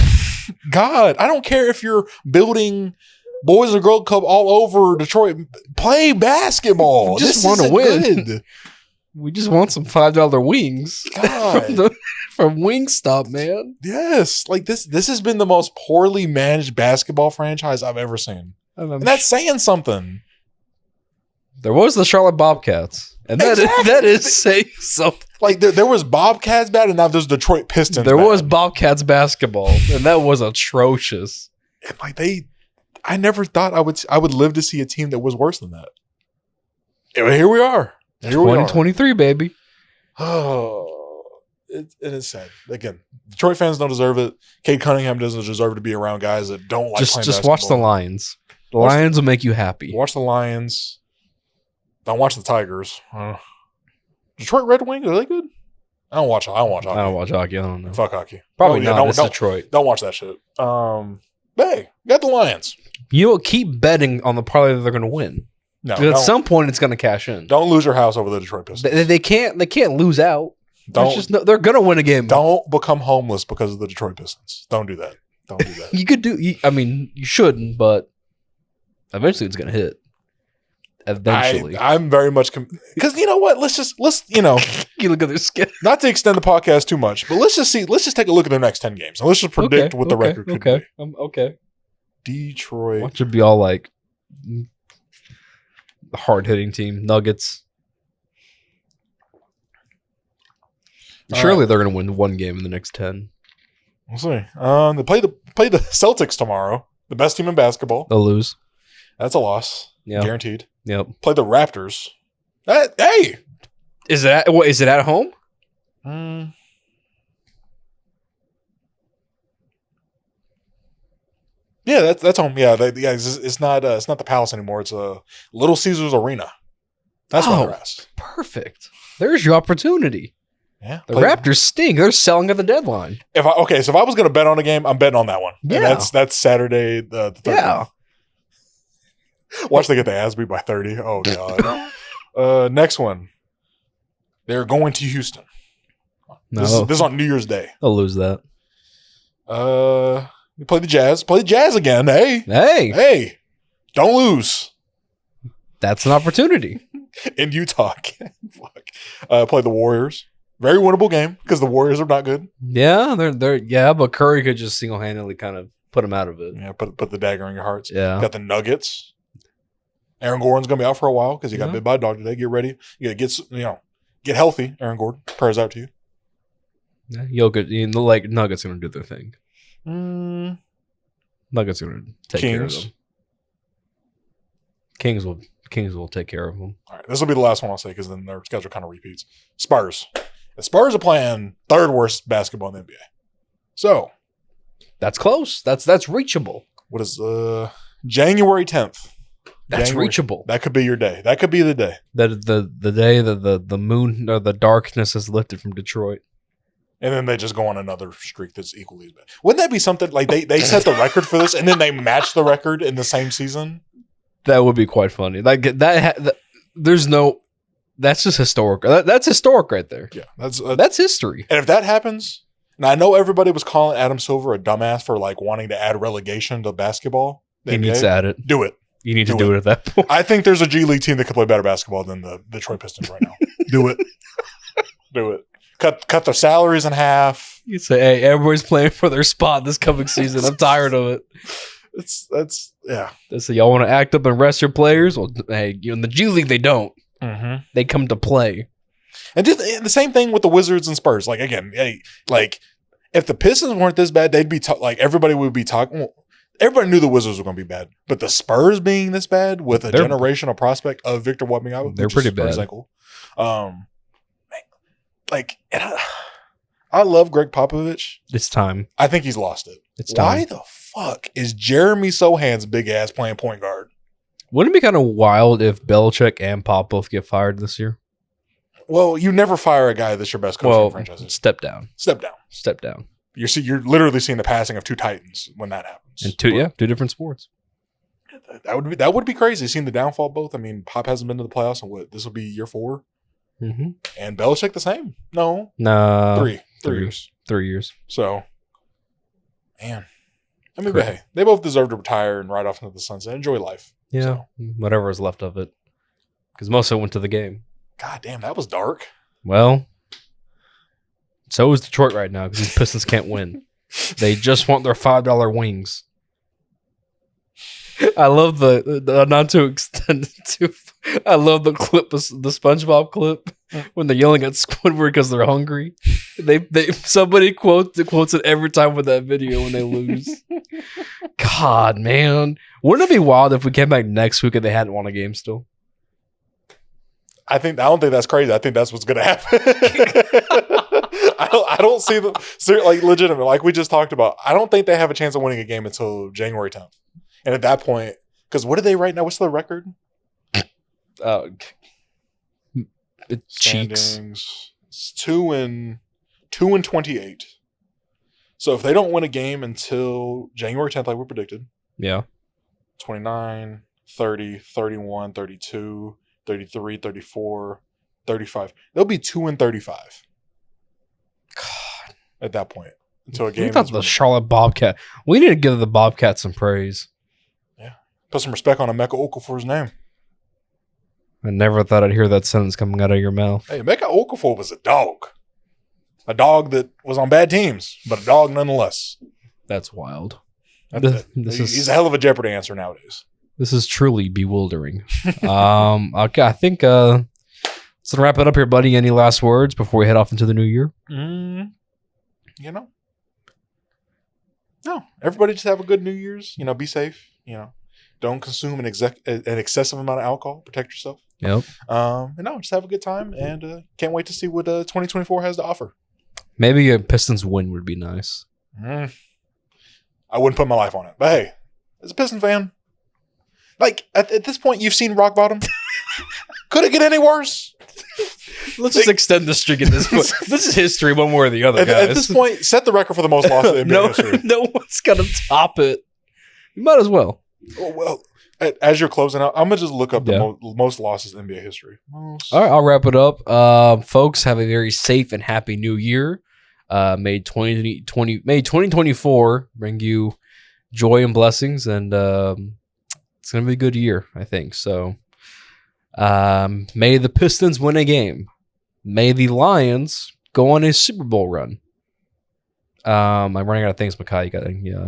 God, I don't care if you're building Boys and Girl Club all over Detroit. Play basketball. We just want to win. We just want some $5 wings. God. from Wingstop, man. Yes. Like this has been the most poorly managed basketball franchise I've ever seen. And that's saying something. There was the Charlotte Bobcats. And that is saying something. Like there was Bobcats bad, and now there's Detroit Pistons. There was Bobcats basketball, and that was atrocious. And I never thought I would live to see a team that was worse than that. And here we are. 2023, baby. Oh, it's sad. Again, Detroit fans don't deserve it. Cade Cunningham doesn't deserve to be around guys that don't like playing basketball. Just watch the Lions. The Lions will make you happy. Watch the Lions. Don't watch the Tigers. Detroit Red Wings, are they good? I don't watch hockey. I don't watch hockey. I don't know. Fuck hockey. Probably not. It's Detroit. Don't watch that shit. Hey, got the Lions. You know, keep betting on the parlay that they're going to win. No, at some point, it's going to cash in. Don't lose your house over the Detroit Pistons. They can't lose out. They're going to win a game. Don't become homeless because of the Detroit Pistons. Don't do that. Don't do that. You could do. You shouldn't, but eventually it's going to hit. Eventually, I'm very much because you know what? Let's you look at their skin. Not to extend the podcast too much, but let's just take a look at the next 10 games and let's just predict what the record could be. Okay. Detroit. Watch it be all like the hard hitting team. Nuggets. Surely they're going to win one game in the next 10. We'll see. They play the Celtics tomorrow. The best team in basketball. They'll lose. That's a loss. Yeah. Guaranteed. Yep. Play the Raptors. Hey! Is it at home? Yeah, that's home. Yeah, it's not the Palace anymore. It's Little Caesars Arena. That's what they're at. Perfect. There's your opportunity. Yeah. The Raptors stink. They're selling at the deadline. So if I was going to bet on a game, I'm betting on that one. Yeah. And that's Saturday the 30th. Yeah. Watch they get the ass beat by 30. Oh, God. Next one. They're going to Houston. No. This is on New Year's Day. They'll lose that. You play the Jazz. Play the Jazz again. Hey. Don't lose. That's an opportunity. In Utah. Play the Warriors. Very winnable game because the Warriors are not good. Yeah, but Curry could just single-handedly kind of put them out of it. Yeah, put the dagger in your hearts. Yeah. Got the Nuggets. Aaron Gordon's gonna be out for a while because he got bit by a dog today. Get ready. You gotta get healthy, Aaron Gordon. Prayers out to you. Yeah, Nuggets are gonna do their thing. Nuggets are gonna take care of them. Kings will take care of them. All right, this will be the last one I'll say because then their schedule kind of repeats. Spurs. The Spurs are playing third worst basketball in the NBA. So that's close. That's reachable. What is January 10th? That's reachable. That could be your day. That could be the day. The day that the moon or the darkness is lifted from Detroit. And then they just go on another streak that's equally as bad. Wouldn't that be something like they set the record for this and then they match the record in the same season? That would be quite funny. Like that's just historic. That's historic right there. Yeah, that's history. And if that happens, now I know everybody was calling Adam Silver a dumbass for wanting to add relegation to basketball. He needs to add it. Do it. You need to do it at that point. I think there's a G League team that could play better basketball than the Detroit Pistons right now. Do it. Do it. Cut their salaries in half. You say, hey, everybody's playing for their spot this coming season. I'm tired of it. That's yeah. So y'all want to act up and rest your players? Well, hey, in the G League they don't. Mm-hmm. They come to play. And the same thing with the Wizards and Spurs. Like again, if the Pistons weren't this bad, they'd be everybody would be talking. Well, everybody knew the Wizards were going to be bad, but the Spurs being this bad with a generational prospect of Victor Wembanyama, they're pretty bad. I love Greg Popovich. It's time. I think he's lost it. It's time. Why the fuck is Jeremy Sohan's big ass playing point guard? Wouldn't it be kind of wild if Belichick and Pop both get fired this year? Well, you never fire a guy that's your best coach in the franchise. Step down. Step down. Step down. You're literally seeing the passing of two titans when that happens. And two different sports. That would be crazy. Seeing the downfall of both. I mean, Pop hasn't been to the playoffs in this will be year 4. Mm-hmm. And Belichick the same. No. 3 years. 3 years. So, man. I mean, but hey, they both deserve to retire and ride off into the sunset. Enjoy life. Yeah. So. Whatever is left of it. Because most of it went to the game. God damn, that was dark. Well, so is Detroit right now because these Pistons can't win. They just want their $5 wings. I love the not to extend it too. I love the clip, the SpongeBob clip when they're yelling at Squidward because they're hungry. Somebody quotes it every time with that video when they lose. God, man, wouldn't it be wild if we came back next week and they hadn't won a game still? I don't think that's crazy. I think that's what's going to happen. I don't see them like legitimate. Like we just talked about, I don't think they have a chance of winning a game until January 10th. And at that point, because what are they right now? What's the record? Cheeks. It's 2-28. So if they don't win a game until January 10th, like we predicted, yeah, 29, 30, 31, 32, 33, 34, 35. They'll be 2-35. God, at that point until a game. We thought the Charlotte Bobcat. We need to give the Bobcats some praise. Yeah, put some respect on Emeka Okafor's name. I never thought I'd hear that sentence coming out of your mouth. Hey, Emeka Okafor was a dog that was on bad teams, but a dog nonetheless. That's wild. He's a hell of a Jeopardy answer nowadays. This is truly bewildering. Okay, I think let's wrap it up here, buddy. Any last words before we head off into the new year? No. Everybody just have a good New Year's. Be safe. Don't consume an excessive amount of alcohol. Protect yourself. Yep. Just have a good time, and can't wait to see what 2024 has to offer. Maybe a Pistons win would be nice. I wouldn't put my life on it, but hey, as a Piston fan, like at this point, you've seen rock bottom. Could it get any worse? Let's just extend the streak at this point. This is history, one way or the other, guys. At this point, set the record for the most losses in NBA history. No one's gonna top it. You might as well. Well, as you're closing out, I'm gonna just look up the most losses in NBA history. All right, I'll wrap it up. Folks, have a very safe and happy New Year. May 2024 bring you joy and blessings, and it's gonna be a good year, I think. So, may the Pistons win a game. May the Lions go on a Super Bowl run. I'm running out of things, Makai.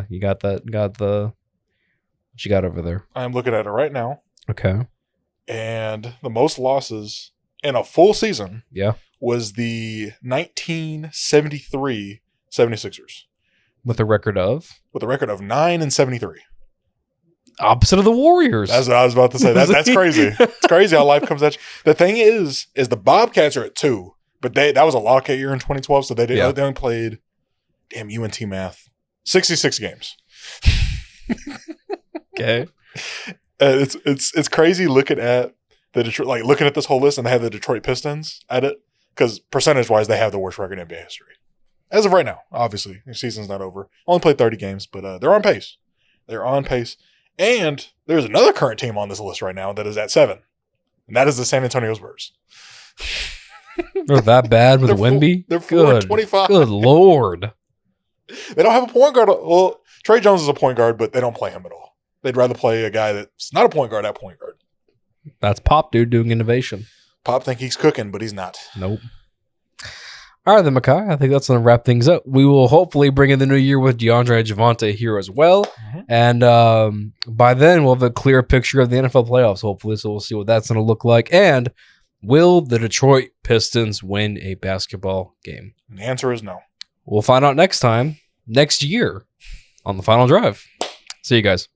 You got that? What you got over there? I'm looking at it right now. Okay. And the most losses in a full season was the 1973 76ers. With a record of? With a record of 9-73. Opposite of the Warriors. That's what I was about to say. That's crazy. It's crazy how life comes at you. The thing is the Bobcats are at 2, but that was a lockout year in 2012, so they only played, damn UNT math, 66 games. Okay. It's crazy looking at the Detroit, like looking at this whole list, and they have the Detroit Pistons at it because percentage wise they have the worst record in NBA history as of right now. Obviously, their season's not over. Only played 30 games, but they're on pace. They're on pace, and there's another current team on this list right now that is at 7, and that is the San Antonio Spurs. They're that bad with Wemby? They're 4-25. Good Lord. They don't have a point guard. Well, Trey Jones is a point guard, but they don't play him at all. They'd rather play a guy that's not a point guard at point guard. That's Pop, dude, doing innovation. Pop think he's cooking, but he's not. Nope. All right, then, Makai. I think that's going to wrap things up. We will hopefully bring in the new year with DeAndre and Javonte here as well. Mm-hmm. And by then, we'll have a clear picture of the NFL playoffs, hopefully. So we'll see what that's going to look like. And will the Detroit Pistons win a basketball game? And the answer is no. We'll find out next year, on the Final Drive. See you guys.